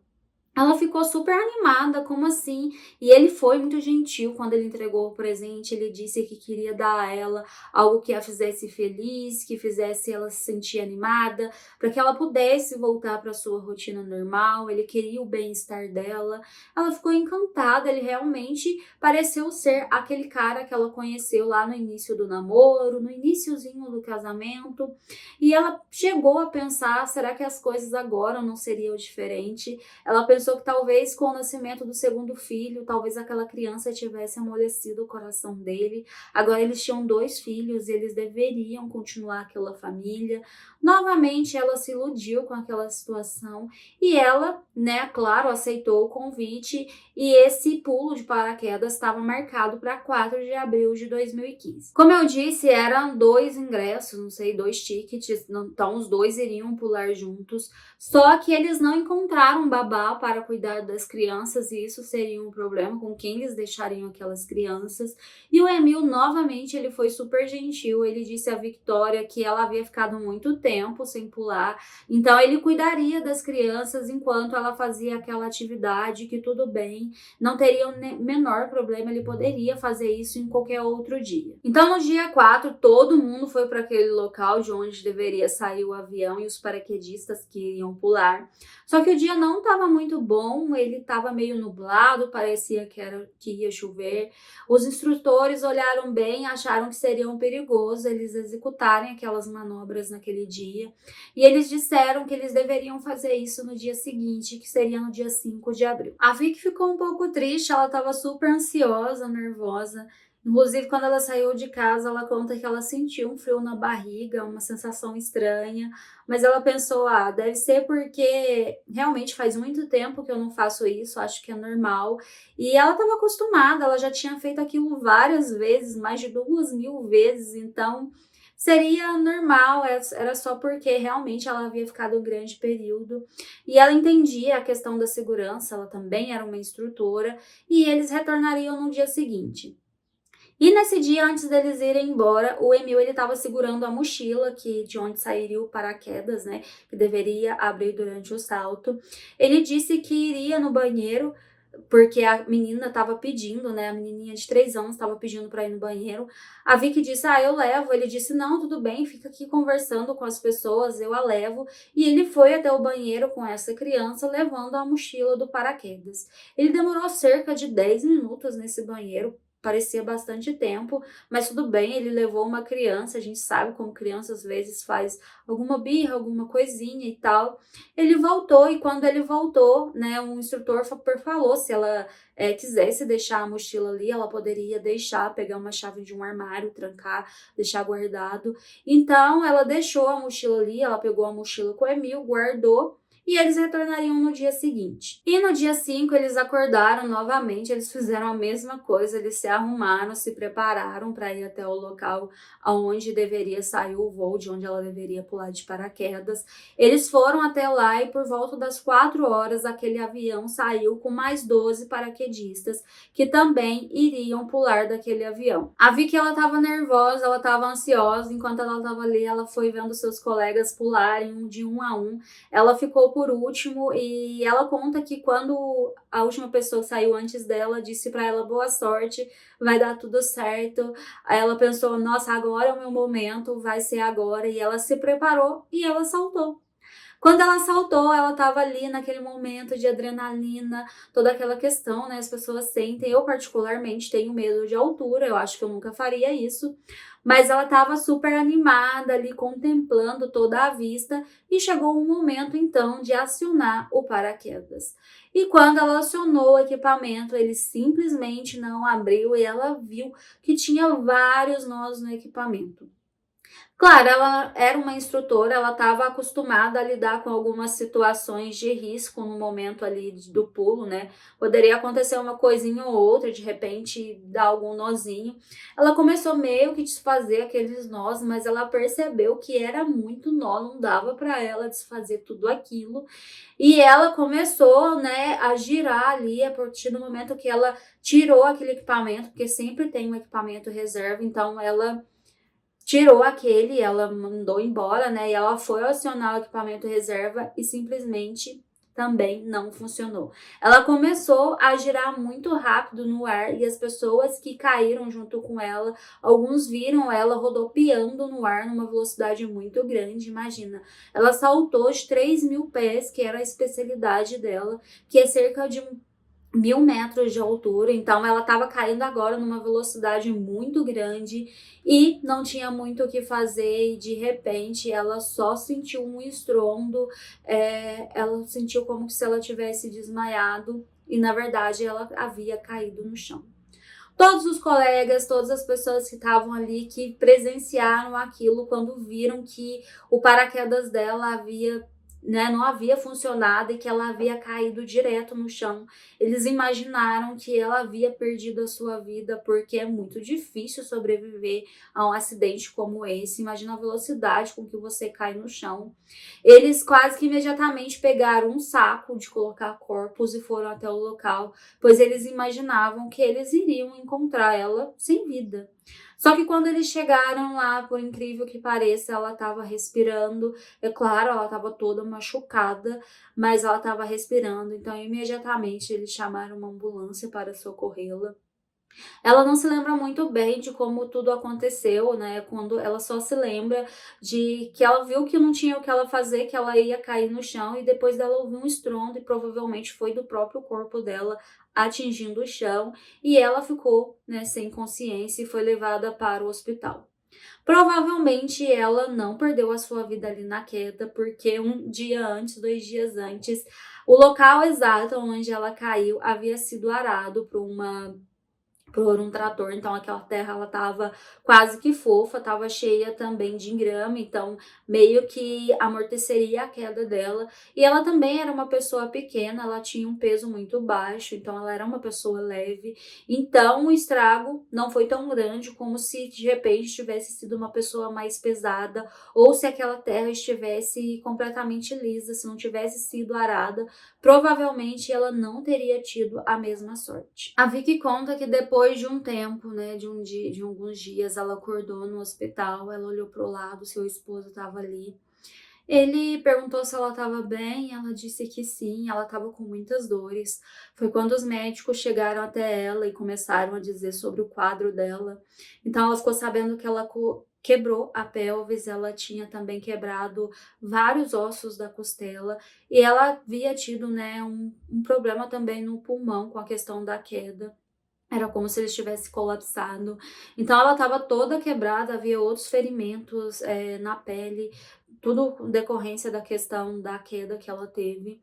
Ela ficou super animada, como assim? E ele foi muito gentil quando ele entregou o presente. Ele disse que queria dar a ela algo que a fizesse feliz, que fizesse ela se sentir animada, para que ela pudesse voltar para sua rotina normal. Ele queria o bem-estar dela. Ela ficou encantada. Ele realmente pareceu ser aquele cara que ela conheceu lá no início do namoro, no iniciozinho do casamento. E ela chegou a pensar: será que as coisas agora não seriam diferentes? Ela pensou que talvez com o nascimento do segundo filho, talvez aquela criança tivesse amolecido o coração dele. Agora eles tinham 2 filhos e eles deveriam continuar aquela família. Novamente ela se iludiu com aquela situação e ela, né, claro, aceitou o convite e esse pulo de paraquedas estava marcado para 4 de abril de 2015. Como eu disse, eram 2 ingressos, não sei, 2 tickets, então os 2 iriam pular juntos, só que eles não encontraram babá para cuidar das crianças e isso seria um problema com quem eles deixariam aquelas crianças. E o Emil, novamente, ele foi super gentil, ele disse à Victoria que ela havia ficado muito tempo sem pular, então ele cuidaria das crianças enquanto ela fazia aquela atividade, que tudo bem, não teria o menor problema, ele poderia fazer isso em qualquer outro dia. Então no dia 4, todo mundo foi para aquele local de onde deveria sair o avião e os paraquedistas que iriam pular. Só que o dia não estava muito bom, ele estava meio nublado, parecia que ia chover. Os instrutores olharam bem, acharam que seria perigoso eles executarem aquelas manobras naquele dia. E eles disseram que eles deveriam fazer isso no dia seguinte, que seria no dia 5 de abril. A Vicky ficou um pouco triste, ela estava super ansiosa, nervosa. Inclusive, quando ela saiu de casa, ela conta que ela sentiu um frio na barriga, uma sensação estranha, mas ela pensou, deve ser porque realmente faz muito tempo que eu não faço isso, acho que é normal. E ela estava acostumada, ela já tinha feito aquilo várias vezes, mais de 2.000 vezes, então seria normal, era só porque realmente ela havia ficado um grande período. E ela entendia a questão da segurança, ela também era uma instrutora, e eles retornariam no dia seguinte. E nesse dia, antes deles irem embora, o Emil ele estava segurando a mochila de onde sairia o paraquedas, né, que deveria abrir durante o salto. Ele disse que iria no banheiro, porque a menina estava pedindo, né, a menininha de 3 anos estava pedindo para ir no banheiro. A Vicky disse, eu levo. Ele disse, não, tudo bem, fica aqui conversando com as pessoas, eu a levo. E ele foi até o banheiro com essa criança, levando a mochila do paraquedas. Ele demorou cerca de 10 minutos nesse banheiro, parecia bastante tempo, mas tudo bem, ele levou uma criança, a gente sabe como criança às vezes faz alguma birra, alguma coisinha e tal. Ele voltou e quando ele voltou, né, um instrutor falou se ela quisesse deixar a mochila ali, ela poderia deixar, pegar uma chave de um armário, trancar, deixar guardado. Então ela deixou a mochila ali, ela pegou a mochila com o Emil, guardou, e eles retornariam no dia seguinte. E no dia 5 eles acordaram novamente, eles fizeram a mesma coisa, eles se arrumaram, se prepararam para ir até o local onde deveria sair o voo, de onde ela deveria pular de paraquedas. Eles foram até lá e por volta das 4 horas aquele avião saiu com mais 12 paraquedistas que também iriam pular daquele avião. A Vicky, ela estava nervosa, ela estava ansiosa, enquanto ela estava ali, ela foi vendo seus colegas pularem de um a um. Ela ficou por último e ela conta que quando a última pessoa saiu antes dela, disse para ela boa sorte, vai dar tudo certo. Aí ela pensou, nossa, agora é o meu momento, vai ser agora, e ela se preparou e ela saltou. Quando ela saltou, ela estava ali naquele momento de adrenalina, toda aquela questão, né? As pessoas sentem. Eu, particularmente, tenho medo de altura, eu acho que eu nunca faria isso. Mas ela estava super animada ali, contemplando toda a vista, e chegou um momento, então, de acionar o paraquedas. E quando ela acionou o equipamento, ele simplesmente não abriu e ela viu que tinha vários nós no equipamento. Claro, ela era uma instrutora, ela estava acostumada a lidar com algumas situações de risco no momento ali do pulo, né? Poderia acontecer uma coisinha ou outra, de repente dar algum nozinho. Ela começou meio que desfazer aqueles nós, mas ela percebeu que era muito nó, não dava para ela desfazer tudo aquilo. E ela começou, né, a girar ali a partir do momento que ela tirou aquele equipamento, porque sempre tem um equipamento reserva, então ela tirou aquele, ela mandou embora, né? E ela foi acionar o equipamento reserva e simplesmente também não funcionou. Ela começou a girar muito rápido no ar e as pessoas que caíram junto com ela, alguns viram ela rodopiando no ar numa velocidade muito grande. Imagina, ela saltou de 3.000 pés, que era a especialidade dela, que é cerca de 1.000 metros de altura, então ela estava caindo agora numa velocidade muito grande e não tinha muito o que fazer, e de repente ela só sentiu um estrondo, ela sentiu como se ela tivesse desmaiado e na verdade ela havia caído no chão. Todos os colegas, todas as pessoas que estavam ali, que presenciaram aquilo, quando viram que o paraquedas dela havia, né, não havia funcionado e que ela havia caído direto no chão, eles imaginaram que ela havia perdido a sua vida, porque é muito difícil sobreviver a um acidente como esse. Imagina a velocidade com que você cai no chão. Eles quase que imediatamente pegaram um saco de colocar corpos e foram até o local, pois eles imaginavam que eles iriam encontrar ela sem vida. Só que quando eles chegaram lá, por incrível que pareça, ela estava respirando. É claro, ela estava toda machucada, mas ela estava respirando. Então, imediatamente eles chamaram uma ambulância para socorrê-la. Ela não se lembra muito bem de como tudo aconteceu, né? Quando ela só se lembra de que ela viu que não tinha o que ela fazer, que ela ia cair no chão e depois dela ouviu um estrondo e provavelmente foi do próprio corpo dela atingindo o chão e ela ficou, né, sem consciência e foi levada para o hospital. Provavelmente ela não perdeu a sua vida ali na queda, porque um dia antes, 2 dias antes, o local exato onde ela caiu havia sido arado por um trator, então aquela terra ela tava quase que fofa, tava cheia também de engrama, então meio que amorteceria a queda dela. E ela também era uma pessoa pequena, ela tinha um peso muito baixo, então ela era uma pessoa leve. Então o estrago não foi tão grande como se de repente tivesse sido uma pessoa mais pesada ou se aquela terra estivesse completamente lisa, se não tivesse sido arada, provavelmente ela não teria tido a mesma sorte. A Vicky conta que depois de um tempo, né, de alguns dias, ela acordou no hospital, ela olhou pro lado, seu esposo estava ali. Ele perguntou se ela estava bem, ela disse que sim, ela estava com muitas dores. Foi quando os médicos chegaram até ela e começaram a dizer sobre o quadro dela. Então ela ficou sabendo que ela quebrou a pelvis, ela tinha também quebrado vários ossos da costela e ela havia tido, né, um problema também no pulmão com a questão da queda. Era como se ele estivesse colapsado. Então ela estava toda quebrada, havia outros ferimentos na pele, tudo com decorrência da questão da queda que ela teve.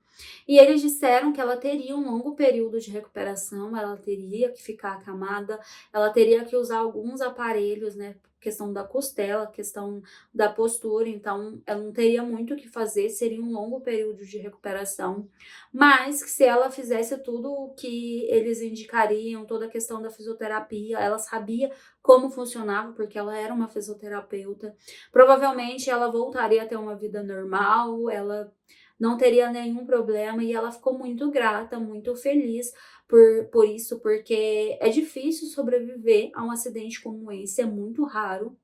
E eles disseram que ela teria um longo período de recuperação, ela teria que ficar acamada, ela teria que usar alguns aparelhos, né? Questão da costela, questão da postura, então ela não teria muito o que fazer, seria um longo período de recuperação, mas que se ela fizesse tudo o que eles indicariam, toda a questão da fisioterapia, ela sabia como funcionava, porque ela era uma fisioterapeuta, provavelmente ela voltaria a ter uma vida normal, ela não teria nenhum problema e ela ficou muito grata, muito feliz por isso, porque é difícil sobreviver a um acidente como esse, é muito raro.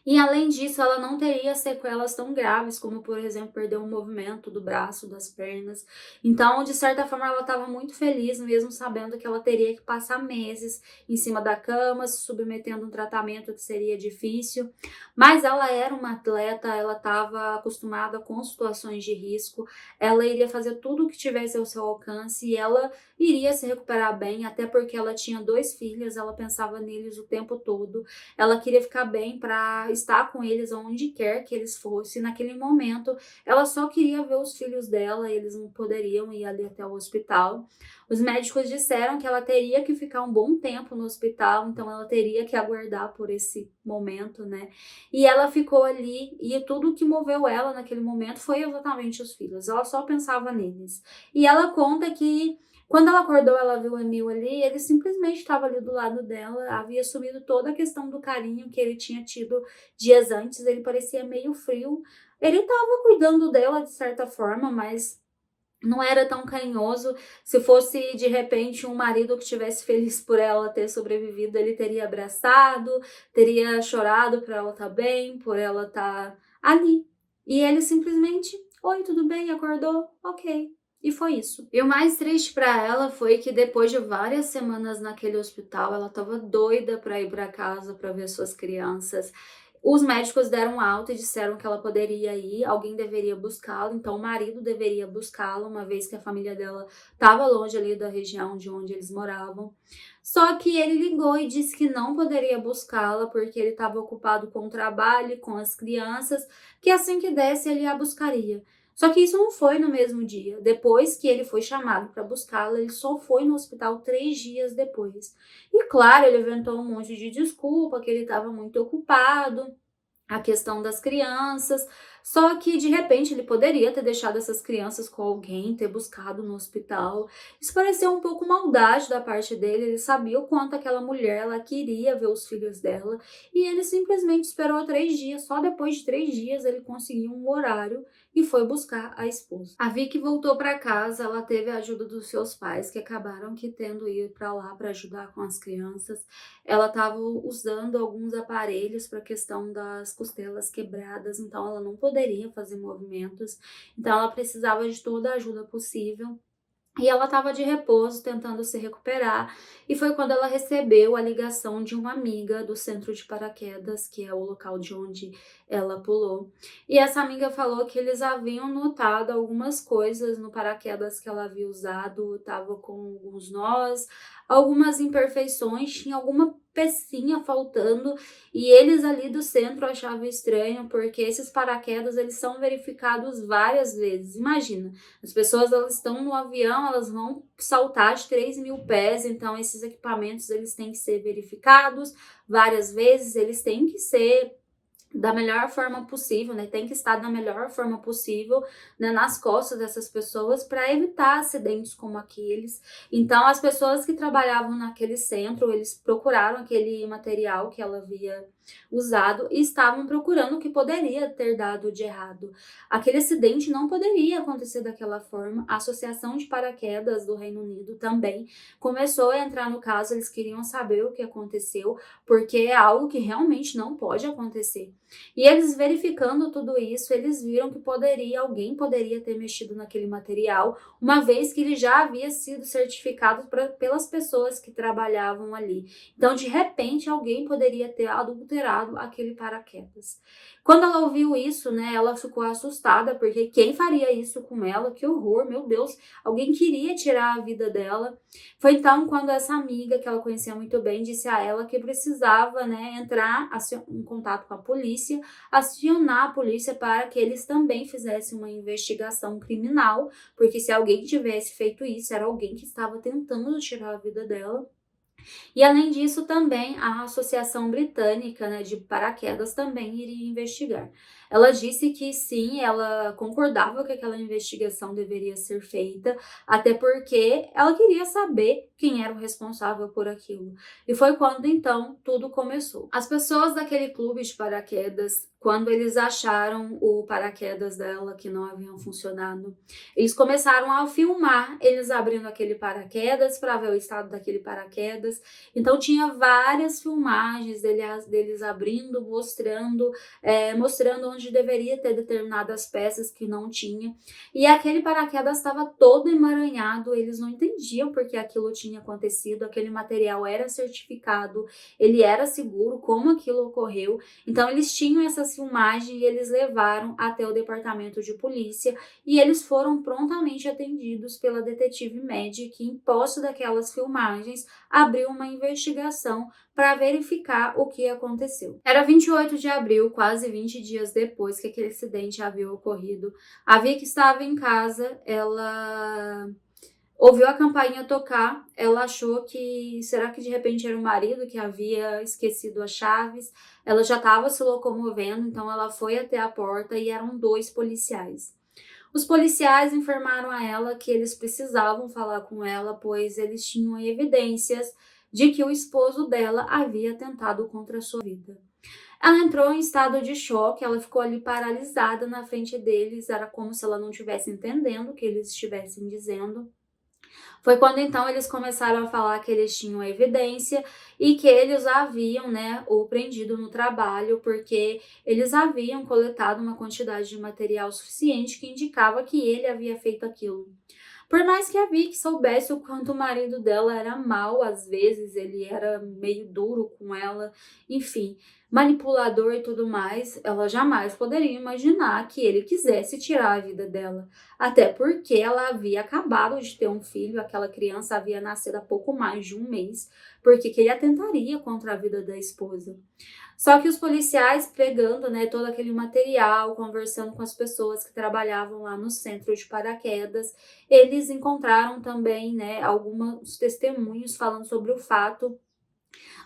E além disso, ela não teria sequelas tão graves, como por exemplo, perder o movimento do braço, das pernas. Então, de certa forma, ela estava muito feliz, mesmo sabendo que ela teria que passar meses em cima da cama, se submetendo a um tratamento que seria difícil. Mas ela era uma atleta, ela estava acostumada com situações de risco, ela iria fazer tudo o que tivesse ao seu alcance e ela iria se recuperar bem, até porque ela tinha 2 filhos, ela pensava neles o tempo todo, ela queria ficar bem para a estar com eles aonde quer que eles fossem. Naquele momento, ela só queria ver os filhos dela, e eles não poderiam ir ali até o hospital. Os médicos disseram que ela teria que ficar um bom tempo no hospital, então ela teria que aguardar por esse momento, né? E ela ficou ali, e tudo que moveu ela naquele momento foi exatamente os filhos. Ela só pensava neles. E ela conta que quando ela acordou, ela viu o Emil ali, ele simplesmente estava ali do lado dela, havia sumido toda a questão do carinho que ele tinha tido dias antes, ele parecia meio frio. Ele estava cuidando dela de certa forma, mas não era tão carinhoso. Se fosse de repente um marido que estivesse feliz por ela ter sobrevivido, ele teria abraçado, teria chorado por ela estar bem, por ela estar ali. E ele simplesmente, oi, tudo bem? Acordou? Ok. E foi isso. E o mais triste para ela foi que depois de várias semanas naquele hospital, ela estava doida para ir para casa para ver suas crianças. Os médicos deram alta e disseram que ela poderia ir, alguém deveria buscá-la, então o marido deveria buscá-la, uma vez que a família dela estava longe ali da região de onde eles moravam. Só que ele ligou e disse que não poderia buscá-la porque ele estava ocupado com o trabalho, com as crianças, que assim que desse ele a buscaria. Só que isso não foi no mesmo dia. Depois que ele foi chamado para buscá-la, ele só foi no hospital 3 dias depois. E claro, ele inventou um monte de desculpa, que ele estava muito ocupado, a questão das crianças, só que de repente ele poderia ter deixado essas crianças com alguém, ter buscado no hospital. Isso pareceu um pouco maldade da parte dele, ele sabia o quanto aquela mulher ela queria ver os filhos dela, e ele simplesmente esperou 3 dias, só depois de 3 dias ele conseguiu um horário e foi buscar a esposa. A Vicky voltou para casa, ela teve a ajuda dos seus pais, que acabaram que tendo ido para lá para ajudar com as crianças. Ela estava usando alguns aparelhos para a questão das costelas quebradas, então ela não poderia fazer movimentos, então ela precisava de toda a ajuda possível. E ela estava de repouso, tentando se recuperar, e foi quando ela recebeu a ligação de uma amiga do centro de paraquedas, que é o local de onde ela pulou. E essa amiga falou que eles haviam notado algumas coisas no paraquedas que ela havia usado, estava com alguns nós, algumas imperfeições, tinha alguma pecinha faltando, e eles ali do centro achavam estranho, porque esses paraquedas eles são verificados várias vezes. Imagina, as pessoas elas estão no avião, elas vão saltar de 3.000 pés, então esses equipamentos eles têm que ser verificados várias vezes, eles têm que ser da melhor forma possível, né? Tem que estar da melhor forma possível, né, nas costas dessas pessoas para evitar acidentes como aqueles. Então, as pessoas que trabalhavam naquele centro, eles procuraram aquele material que ela havia usado e estavam procurando o que poderia ter dado de errado. Aquele acidente não poderia acontecer daquela forma. A Associação de Paraquedas do Reino Unido também começou a entrar no caso, eles queriam saber o que aconteceu, porque é algo que realmente não pode acontecer. E eles verificando tudo isso, eles viram que alguém poderia ter mexido naquele material, uma vez que ele já havia sido certificado pelas pessoas que trabalhavam ali. Então, de repente, alguém poderia ter adulterado aquele paraquedas. Quando ela ouviu isso, né, ela ficou assustada, porque quem faria isso com ela? Que horror, meu Deus, alguém queria tirar a vida dela. Foi então quando essa amiga, que ela conhecia muito bem, disse a ela que precisava, né, entrar em contato com a polícia, acionar a polícia para que eles também fizessem uma investigação criminal, porque se alguém tivesse feito isso, era alguém que estava tentando tirar a vida dela. E além disso, também a Associação Britânica, né, de Paraquedas também iria investigar. Ela disse que sim, ela concordava que aquela investigação deveria ser feita, até porque ela queria saber quem era o responsável por aquilo. E foi quando então tudo começou. As pessoas daquele clube de paraquedas, quando eles acharam o paraquedas dela que não haviam funcionado, eles começaram a filmar eles abrindo aquele paraquedas para ver o estado daquele paraquedas. Então tinha várias filmagens deles abrindo, mostrando onde deveria ter determinadas peças que não tinha. E aquele paraquedas estava todo emaranhado, eles não entendiam por que aquilo tinha acontecido, aquele material era certificado, ele era seguro, como aquilo ocorreu. Então eles tinham essas filmagens e eles levaram até o departamento de polícia e eles foram prontamente atendidos pela detetive Maddie, que em posse daquelas filmagens abriu uma investigação para verificar o que aconteceu. Era 28 de abril, quase 20 dias depois que aquele acidente havia ocorrido. A Vicky estava em casa, ela ouviu a campainha tocar, ela achou que, será que de repente era o marido que havia esquecido as chaves? Ela já estava se locomovendo, então ela foi até a porta e eram 2 policiais. Os policiais informaram a ela que eles precisavam falar com ela, pois eles tinham evidências de que o esposo dela havia tentado contra a sua vida. Ela entrou em estado de choque, ela ficou ali paralisada na frente deles, era como se ela não estivesse entendendo o que eles estivessem dizendo. Foi quando então eles começaram a falar que eles tinham evidência e que eles haviam, o prendido no trabalho, porque eles haviam coletado uma quantidade de material suficiente que indicava que ele havia feito aquilo. Por mais que a Vicky soubesse o quanto o marido dela era mau, às vezes ele era meio duro com ela, enfim, manipulador e tudo mais, ela jamais poderia imaginar que ele quisesse tirar a vida dela. Até porque ela havia acabado de ter um filho, aquela criança havia nascido há pouco mais de um mês, porque que ele atentaria contra a vida da esposa. Só que os policiais pegando, todo aquele material, conversando com as pessoas que trabalhavam lá no centro de paraquedas, eles encontraram também, alguns testemunhos falando sobre o fato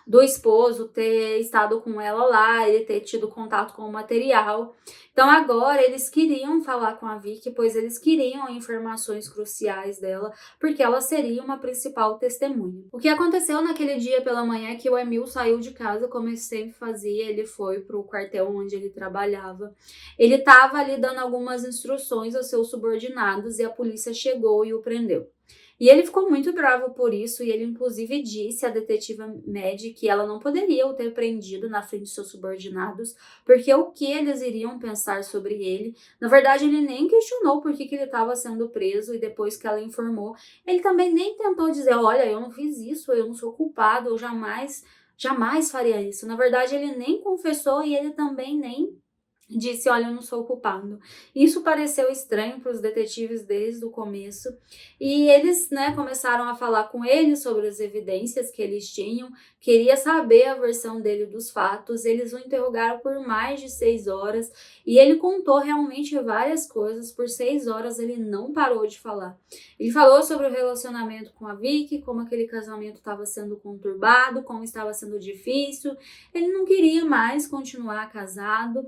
do esposo ter estado com ela lá, ele ter tido contato com o material. Então agora eles queriam falar com a Vicky, pois eles queriam informações cruciais dela, porque ela seria uma principal testemunha. O que aconteceu naquele dia pela manhã é que o Emil saiu de casa, como ele sempre fazia, ele foi para o quartel onde ele trabalhava. Ele estava ali dando algumas instruções aos seus subordinados e a polícia chegou e o prendeu. E ele ficou muito bravo por isso, e ele inclusive disse à detetive Maddie que ela não poderia o ter prendido na frente de seus subordinados, porque o que eles iriam pensar sobre ele. Na verdade, ele nem questionou por que ele estava sendo preso, e depois que ela informou, ele também nem tentou dizer, olha, eu não fiz isso, eu não sou culpado, eu jamais faria isso. Na verdade, ele nem confessou e ele também nem disse, olha, eu não sou culpado. Isso pareceu estranho para os detetives desde o começo, e eles, começaram a falar com ele sobre as evidências que eles tinham, queria saber a versão dele dos fatos, eles o interrogaram por mais de 6 horas, e ele contou realmente várias coisas, por 6 horas ele não parou de falar. Ele falou sobre o relacionamento com a Vicky, como aquele casamento estava sendo conturbado, como estava sendo difícil, ele não queria mais continuar casado.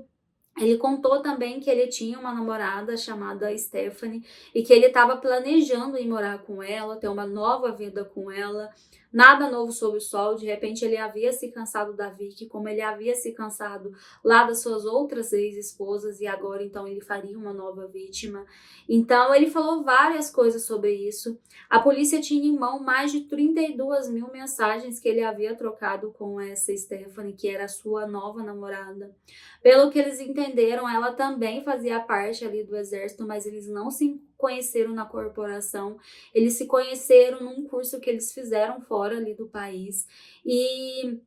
Ele contou também que ele tinha uma namorada chamada Stephanie e que ele estava planejando ir morar com ela, ter uma nova vida com ela. Nada novo sob o sol, de repente ele havia se cansado da Vicky, como ele havia se cansado lá das suas outras ex-esposas, e agora então ele faria uma nova vítima. Então ele falou várias coisas sobre isso. A polícia tinha em mão mais de 32 mil mensagens que ele havia trocado com essa Stephanie, que era a sua nova namorada. Pelo que eles entenderam, ela também fazia parte ali do exército, mas eles não se conheceram na corporação, eles se conheceram num curso que eles fizeram fora ali do país, e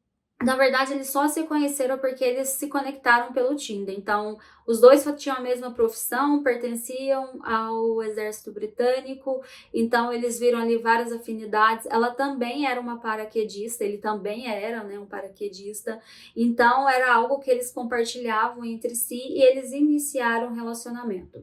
na verdade eles só se conheceram porque eles se conectaram pelo Tinder. Então os dois tinham a mesma profissão, pertenciam ao exército britânico, então eles viram ali várias afinidades. Ela também era uma paraquedista, ele também era, um paraquedista, então era algo que eles compartilhavam entre si e eles iniciaram um relacionamento.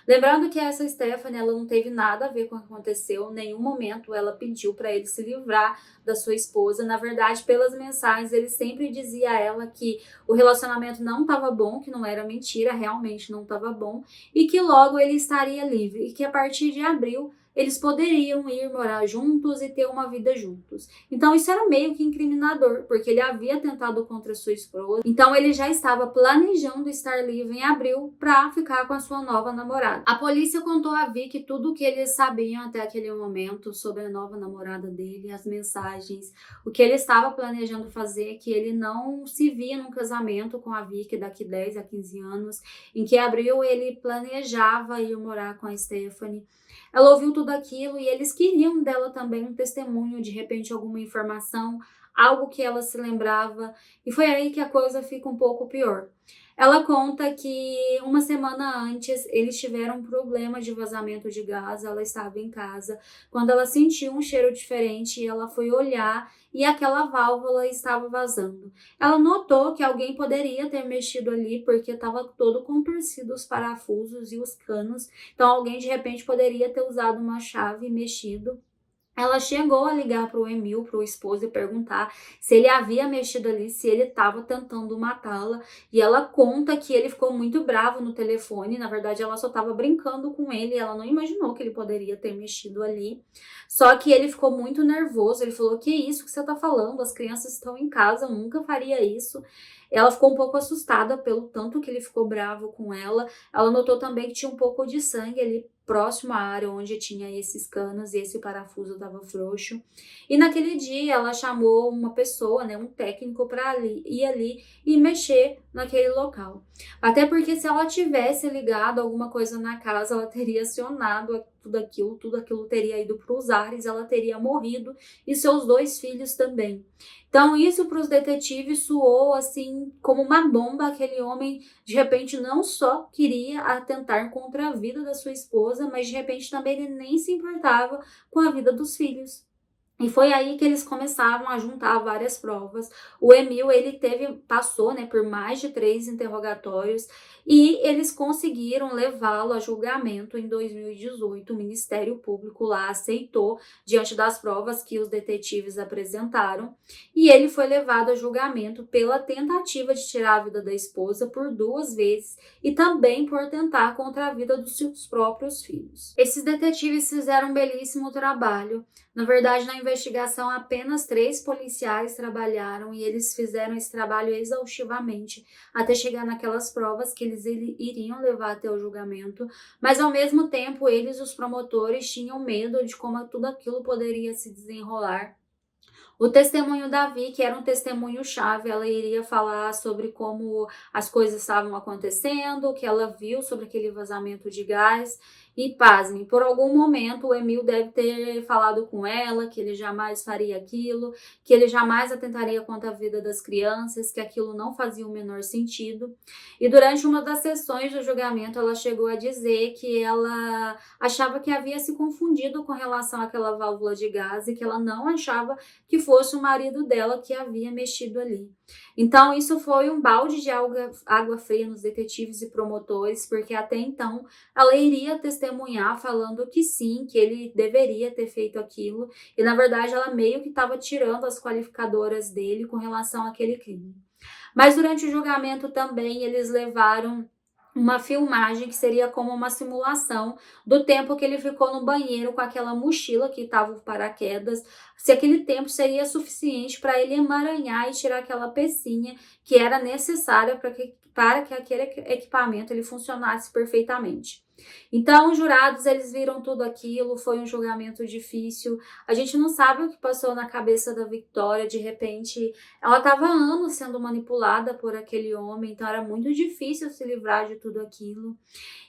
Lembrando que essa Stephanie, ela não teve nada a ver com o que aconteceu, em nenhum momento ela pediu para ele se livrar da sua esposa. Na verdade, pelas mensagens, ele sempre dizia a ela que o relacionamento não estava bom, que não era mentira, realmente não estava bom, e que logo ele estaria livre, e que a partir de abril eles poderiam ir morar juntos e ter uma vida juntos. Então isso era meio que incriminador, porque ele havia tentado contra sua esposa. Então ele já estava planejando estar livre em abril para ficar com a sua nova namorada. A polícia contou a Vicky tudo o que eles sabiam até aquele momento sobre a nova namorada dele, as mensagens, o que ele estava planejando fazer, que ele não se via num casamento com a Vicky daqui 10 a 15 anos, em que abril ele planejava ir morar com a Stephanie. Ela ouviu tudo aquilo e eles queriam dela também um testemunho, de repente alguma informação, algo que ela se lembrava, e foi aí que a coisa fica um pouco pior. Ela conta que uma semana antes eles tiveram um problema de vazamento de gás, ela estava em casa, quando ela sentiu um cheiro diferente, ela foi olhar e aquela válvula estava vazando. Ela notou que alguém poderia ter mexido ali porque estava todo contorcido os parafusos e os canos, então alguém de repente poderia ter usado uma chave e mexido. Ela chegou a ligar para o Emil, para o esposo, e perguntar se ele havia mexido ali, se ele estava tentando matá-la. E ela conta que ele ficou muito bravo no telefone. Na verdade, ela só estava brincando com ele. Ela não imaginou que ele poderia ter mexido ali. Só que ele ficou muito nervoso. Ele falou: "Que isso que você está falando? As crianças estão em casa, eu nunca faria isso." Ela ficou um pouco assustada pelo tanto que ele ficou bravo com ela. Ela notou também que tinha um pouco de sangue ali próximo à área onde tinha esses canos e esse parafuso estava frouxo. E naquele dia ela chamou uma pessoa, né, um técnico para ir ali e mexer naquele local. Até porque se ela tivesse ligado alguma coisa na casa, ela teria acionado tudo aquilo teria ido para os ares, ela teria morrido e seus 2 filhos também. Então isso para os detetives soou assim como uma bomba. Aquele homem de repente não só queria atentar contra a vida da sua esposa, mas de repente também ele nem se importava com a vida dos filhos. E foi aí que eles começaram a juntar várias provas. O Emil, ele passou, né, por mais de 3 interrogatórios e eles conseguiram levá-lo a julgamento em 2018. O Ministério Público lá aceitou diante das provas que os detetives apresentaram e ele foi levado a julgamento pela tentativa de tirar a vida da esposa por 2 vezes e também por tentar contra a vida dos seus próprios filhos. Esses detetives fizeram um belíssimo trabalho. Na verdade, na investigação, apenas 3 policiais trabalharam e eles fizeram esse trabalho exaustivamente até chegar naquelas provas que eles iriam levar até o julgamento, mas ao mesmo tempo eles, os promotores, tinham medo de como tudo aquilo poderia se desenrolar. O testemunho da Vicky era um testemunho chave. Ela iria falar sobre como as coisas estavam acontecendo, o que ela viu sobre aquele vazamento de gás. E pasmem, por algum momento o Emil deve ter falado com ela que ele jamais faria aquilo, que ele jamais atentaria contra a vida das crianças, que aquilo não fazia o menor sentido. E durante uma das sessões do julgamento ela chegou a dizer que ela achava que havia se confundido com relação àquela válvula de gás e que ela não achava que fosse o marido dela que havia mexido ali. Então isso foi um balde de água fria nos detetives e promotores, porque até então ela iria testemunhar falando que sim, que ele deveria ter feito aquilo, e na verdade ela meio que estava tirando as qualificadoras dele com relação àquele crime. Mas durante o julgamento também eles levaram uma filmagem que seria como uma simulação do tempo que ele ficou no banheiro com aquela mochila que estava o paraquedas, se aquele tempo seria suficiente para ele emaranhar e tirar aquela pecinha que era necessária para que aquele equipamento ele funcionasse perfeitamente. Então, os jurados, eles viram tudo aquilo, foi um julgamento difícil. A gente não sabe o que passou na cabeça da Victoria. De repente, ela estava há anos sendo manipulada por aquele homem, então era muito difícil se livrar de tudo aquilo.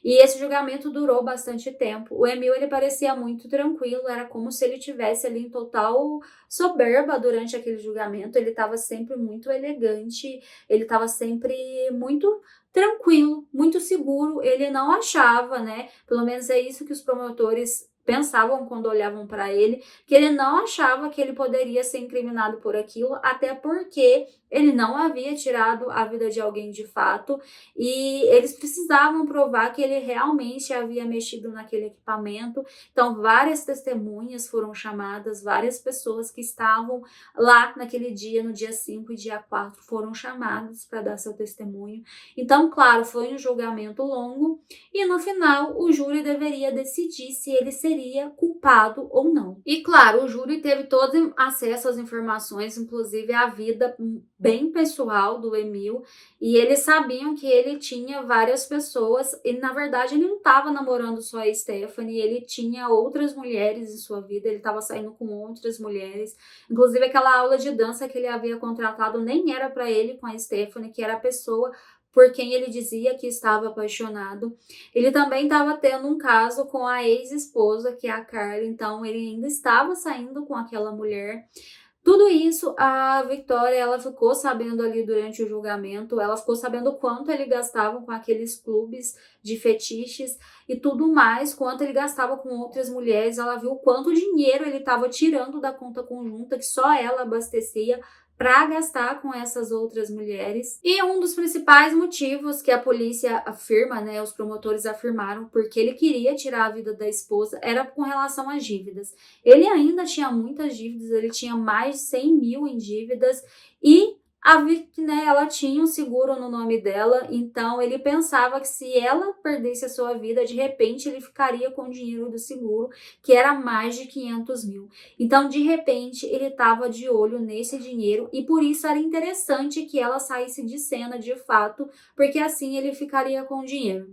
E esse julgamento durou bastante tempo. O Emil, ele parecia muito tranquilo, era como se ele tivesse ali em total soberba durante aquele julgamento. Ele estava sempre muito elegante, ele estava sempre muito tranquilo, muito seguro. Ele não achava, né? Pelo menos é isso que os promotores pensavam quando olhavam para ele, que ele não achava que ele poderia ser incriminado por aquilo, até porque ele não havia tirado a vida de alguém de fato, e eles precisavam provar que ele realmente havia mexido naquele equipamento. Então, várias testemunhas foram chamadas, várias pessoas que estavam lá naquele dia, no dia 5 e dia 4, foram chamadas para dar seu testemunho. Então, claro, foi um julgamento longo e no final o júri deveria decidir se ele seria culpado ou não. E claro, o júri teve todo acesso às informações, inclusive à vida bem pessoal do Emil, e eles sabiam que ele tinha várias pessoas, e na verdade ele não estava namorando só a Stephanie, ele tinha outras mulheres em sua vida, ele estava saindo com outras mulheres, inclusive aquela aula de dança que ele havia contratado nem era para ele com a Stephanie, que era a pessoa por quem ele dizia que estava apaixonado. Ele também estava tendo um caso com a ex-esposa, que é a Carla, então ele ainda estava saindo com aquela mulher. Tudo isso, a Victoria, ela ficou sabendo ali durante o julgamento, ela ficou sabendo quanto ele gastava com aqueles clubes de fetiches e tudo mais, quanto ele gastava com outras mulheres, ela viu quanto dinheiro ele estava tirando da conta conjunta, que só ela abastecia, para gastar com essas outras mulheres. E um dos principais motivos que a polícia afirma, né, os promotores afirmaram, porque ele queria tirar a vida da esposa, era com relação às dívidas. Ele ainda tinha muitas dívidas, ele tinha mais de 100 mil em dívidas e a Vic, né, ela tinha um seguro no nome dela, então ele pensava que se ela perdesse a sua vida, de repente ele ficaria com o dinheiro do seguro, que era mais de 500 mil. Então, de repente, ele estava de olho nesse dinheiro e por isso era interessante que ela saísse de cena de fato, porque assim ele ficaria com o dinheiro.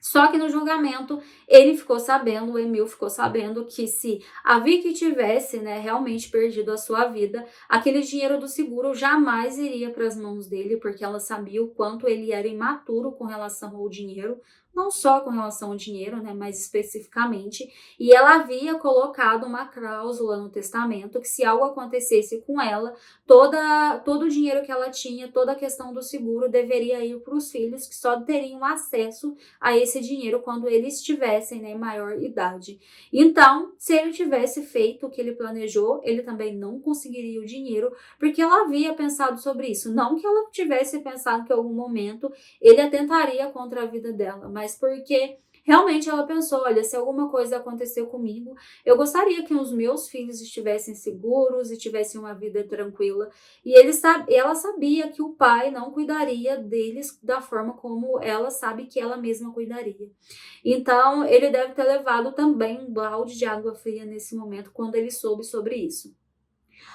Só que no julgamento, ele ficou sabendo, o Emil ficou sabendo que se a Vicky tivesse, né, realmente perdido a sua vida, aquele dinheiro do seguro jamais iria para as mãos dele, porque ela sabia o quanto ele era imaturo com relação ao dinheiro, não só com relação ao dinheiro, né, mas especificamente, e ela havia colocado uma cláusula no testamento que se algo acontecesse com ela, todo o dinheiro que ela tinha, toda a questão do seguro deveria ir para os filhos, que só teriam acesso a esse dinheiro quando eles tivessem, né, maior idade. Então, se ele tivesse feito o que ele planejou, ele também não conseguiria o dinheiro, porque ela havia pensado sobre isso. Não que ela tivesse pensado que em algum momento ele atentaria contra a vida dela, mas porque realmente ela pensou, olha, se alguma coisa acontecer comigo, eu gostaria que os meus filhos estivessem seguros e tivessem uma vida tranquila. E ela sabia que o pai não cuidaria deles da forma como ela sabe que ela mesma cuidaria. Então, ele deve ter levado também um balde de água fria nesse momento, quando ele soube sobre isso.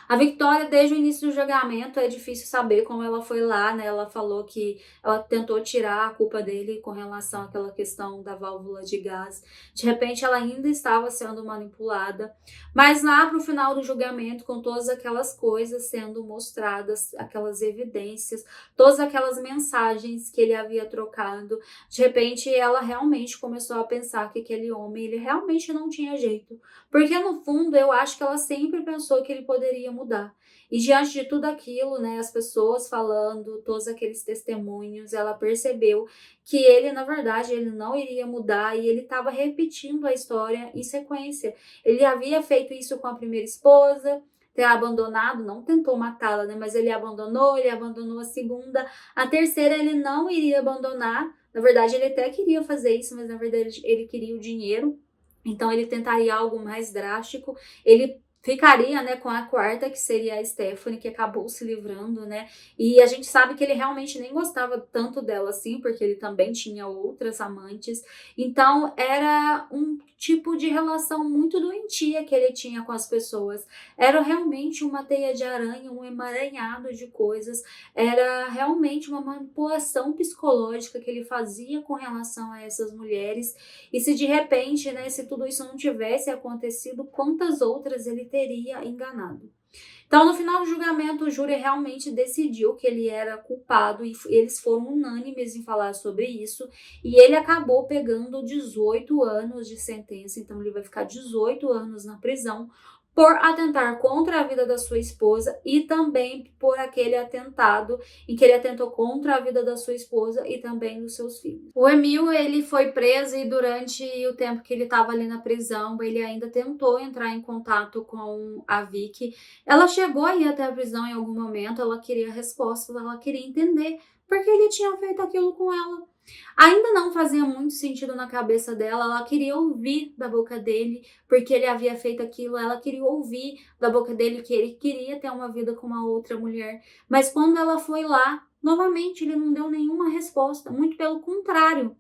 A Victoria, desde o início do julgamento, é difícil saber como ela foi lá, né? Ela falou que ela tentou tirar a culpa dele com relação àquela questão da válvula de gás. De repente, ela ainda estava sendo manipulada. Mas lá pro final do julgamento, com todas aquelas coisas sendo mostradas, aquelas evidências, todas aquelas mensagens que ele havia trocado, de repente, ela realmente começou a pensar que aquele homem, ele realmente não tinha jeito. Porque, no fundo, eu acho que ela sempre pensou que ele poderia mudar. E diante de tudo aquilo, né, as pessoas falando, todos aqueles testemunhos, ela percebeu que ele, na verdade, ele não iria mudar e ele estava repetindo a história em sequência. Ele havia feito isso com a primeira esposa, ter abandonado, não tentou matá-la, né, mas ele abandonou a segunda, a terceira ele não iria abandonar. Na verdade, ele até queria fazer isso, mas na verdade ele queria o dinheiro. Então ele tentaria algo mais drástico, ele ficaria, né, com a quarta, que seria a Stephanie, que acabou se livrando, né, e a gente sabe que ele realmente nem gostava tanto dela assim, porque ele também tinha outras amantes, então era um tipo de relação muito doentia que ele tinha com as pessoas, era realmente uma teia de aranha, um emaranhado de coisas, era realmente uma manipulação psicológica que ele fazia com relação a essas mulheres, e se de repente, né, se tudo isso não tivesse acontecido, quantas outras ele teria enganado? Então, no final do julgamento, o júri realmente decidiu que ele era culpado e eles foram unânimes em falar sobre isso. E ele acabou pegando 18 anos de sentença, então ele vai ficar 18 anos na prisão por atentar contra a vida da sua esposa e também por aquele atentado em que ele atentou contra a vida da sua esposa e também dos seus filhos. O Emil, ele foi preso e durante o tempo que ele estava ali na prisão, ele ainda tentou entrar em contato com a Vicky. Ela chegou a ir até a prisão em algum momento, ela queria respostas, ela queria entender por que ele tinha feito aquilo com ela. Ainda não fazia muito sentido na cabeça dela, ela queria ouvir da boca dele porque ele havia feito aquilo, ela queria ouvir da boca dele que ele queria ter uma vida com uma outra mulher. Mas quando ela foi lá, novamente ele não deu nenhuma resposta, muito pelo contrário.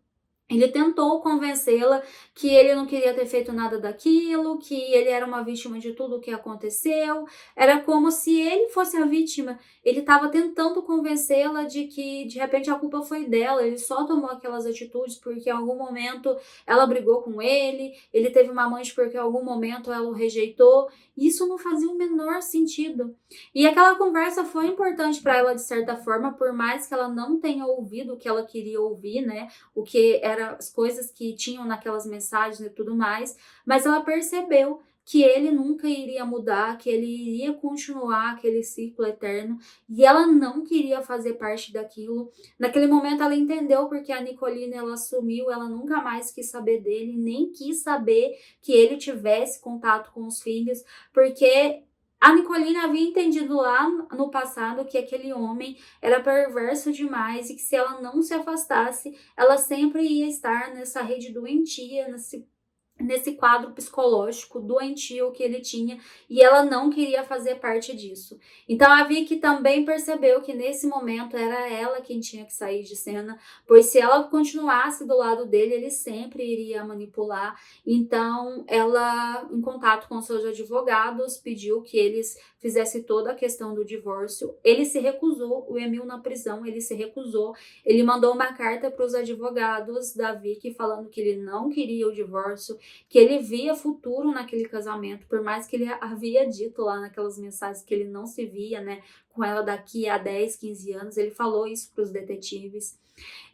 Ele tentou convencê-la que ele não queria ter feito nada daquilo, que ele era uma vítima de tudo o que aconteceu. Era como se ele fosse a vítima. Ele estava tentando convencê-la de que, de repente, a culpa foi dela. Ele só tomou aquelas atitudes porque em algum momento ela brigou com ele teve uma amante porque em algum momento ela o rejeitou. Isso não fazia o menor sentido. E aquela conversa foi importante para ela, de certa forma, por mais que ela não tenha ouvido o que ela queria ouvir, né? O que eram as coisas que tinham naquelas mensagens e tudo mais, mas ela percebeu que ele nunca iria mudar, que ele iria continuar aquele ciclo eterno, e ela não queria fazer parte daquilo. Naquele momento ela entendeu porque a Nicolina, ela sumiu, ela nunca mais quis saber dele, nem quis saber que ele tivesse contato com os filhos, porque a Nicolina havia entendido lá no passado que aquele homem era perverso demais e que se ela não se afastasse, ela sempre ia estar nessa rede doentia, nesse quadro psicológico doentio que ele tinha, e ela não queria fazer parte disso. Então a Vicky também percebeu que nesse momento era ela quem tinha que sair de cena, pois se ela continuasse do lado dele, ele sempre iria manipular. Então ela, em contato com seus advogados, pediu que eles fizessem toda a questão do divórcio. Ele se recusou, o Emil na prisão, ele se recusou. Ele mandou uma carta para os advogados da Vicky falando que ele não queria o divórcio, que ele via futuro naquele casamento, por mais que ele havia dito lá naquelas mensagens que ele não se via, né, com ela daqui a 10, 15 anos, ele falou isso para os detetives.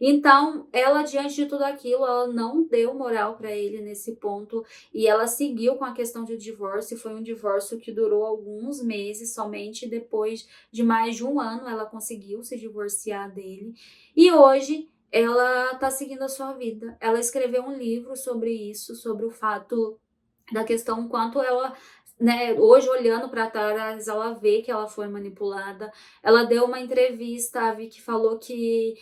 Então, ela, diante de tudo aquilo, ela não deu moral para ele nesse ponto e ela seguiu com a questão de divórcio. Foi um divórcio que durou alguns meses, somente depois de mais de um ano ela conseguiu se divorciar dele. E hoje ela tá seguindo a sua vida. Ela escreveu um livro sobre isso, sobre o fato da questão quanto ela, né, hoje olhando para trás, ela vê que ela foi manipulada. Ela deu uma entrevista, a Vicky falou que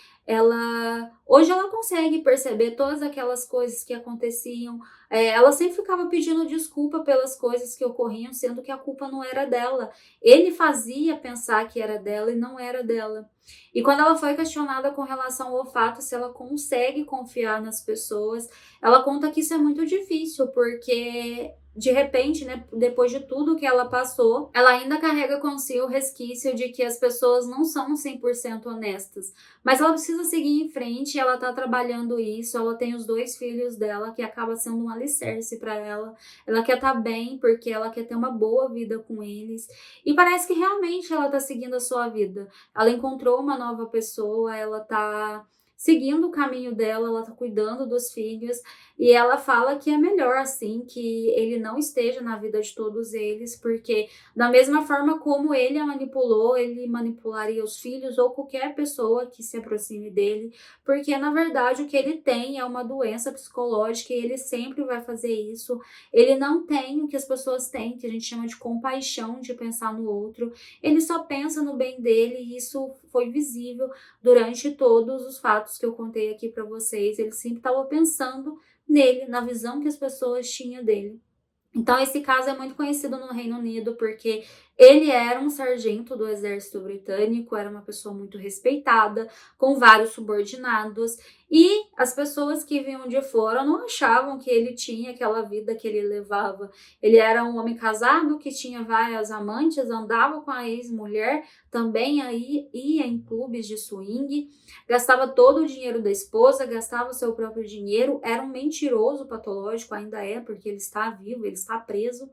hoje ela consegue perceber todas aquelas coisas que aconteciam. Ela sempre ficava pedindo desculpa pelas coisas que ocorriam, sendo que a culpa não era dela. Ele fazia pensar que era dela e não era dela. E quando ela foi questionada com relação ao fato se ela consegue confiar nas pessoas, ela conta que isso é muito difícil, porque de repente, né, depois de tudo que ela passou, ela ainda carrega consigo o resquício de que as pessoas não são 100% honestas. Mas ela precisa seguir em frente, ela tá trabalhando isso, ela tem os 2 filhos dela, que acaba sendo um alicerce para ela. Ela quer estar bem, porque ela quer ter uma boa vida com eles. E parece que realmente ela tá seguindo a sua vida. Ela encontrou uma nova pessoa, ela tá seguindo o caminho dela, ela tá cuidando dos filhos, e ela fala que é melhor assim, que ele não esteja na vida de todos eles, porque da mesma forma como ele a manipulou, ele manipularia os filhos ou qualquer pessoa que se aproxime dele, porque na verdade o que ele tem é uma doença psicológica e ele sempre vai fazer isso. Ele não tem o que as pessoas têm, que a gente chama de compaixão, de pensar no outro. Ele só pensa no bem dele, e isso foi visível durante todos os fatos que eu contei aqui para vocês. Ele sempre estava pensando nele, na visão que as pessoas tinham dele. Então, esse caso é muito conhecido no Reino Unido porque ele era um sargento do exército britânico, era uma pessoa muito respeitada, com vários subordinados, e as pessoas que vinham de fora não achavam que ele tinha aquela vida que ele levava. Ele era um homem casado que tinha várias amantes, andava com a ex-mulher, também aí ia em clubes de swing, gastava todo o dinheiro da esposa, gastava o seu próprio dinheiro, era um mentiroso patológico, ainda é, porque ele está vivo, ele está preso.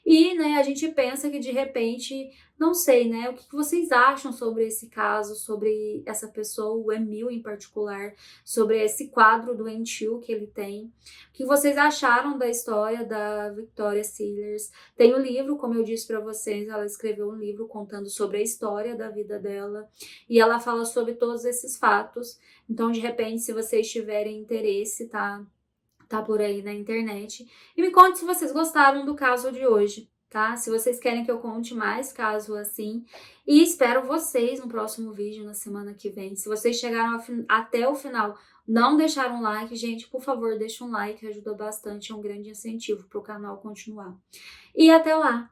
E, né, a gente pensa que de repente Não sei, né, o que que vocês acham sobre esse caso, sobre essa pessoa, o Emil em particular, sobre esse quadro doentio que ele tem. O que vocês acharam da história da Victoria Sealers? Tem o livro, como eu disse para vocês, ela escreveu um livro contando sobre a história da vida dela e ela fala sobre todos esses fatos. Então, de repente, se vocês tiverem interesse, tá por aí na internet. E me conte se vocês gostaram do caso de hoje, tá? Se vocês querem que eu conte mais caso assim. E espero vocês no próximo vídeo, na semana que vem. Se vocês chegaram até o final, não deixaram um like, gente, por favor, deixa um like, ajuda bastante, é um grande incentivo para o canal continuar. E até lá!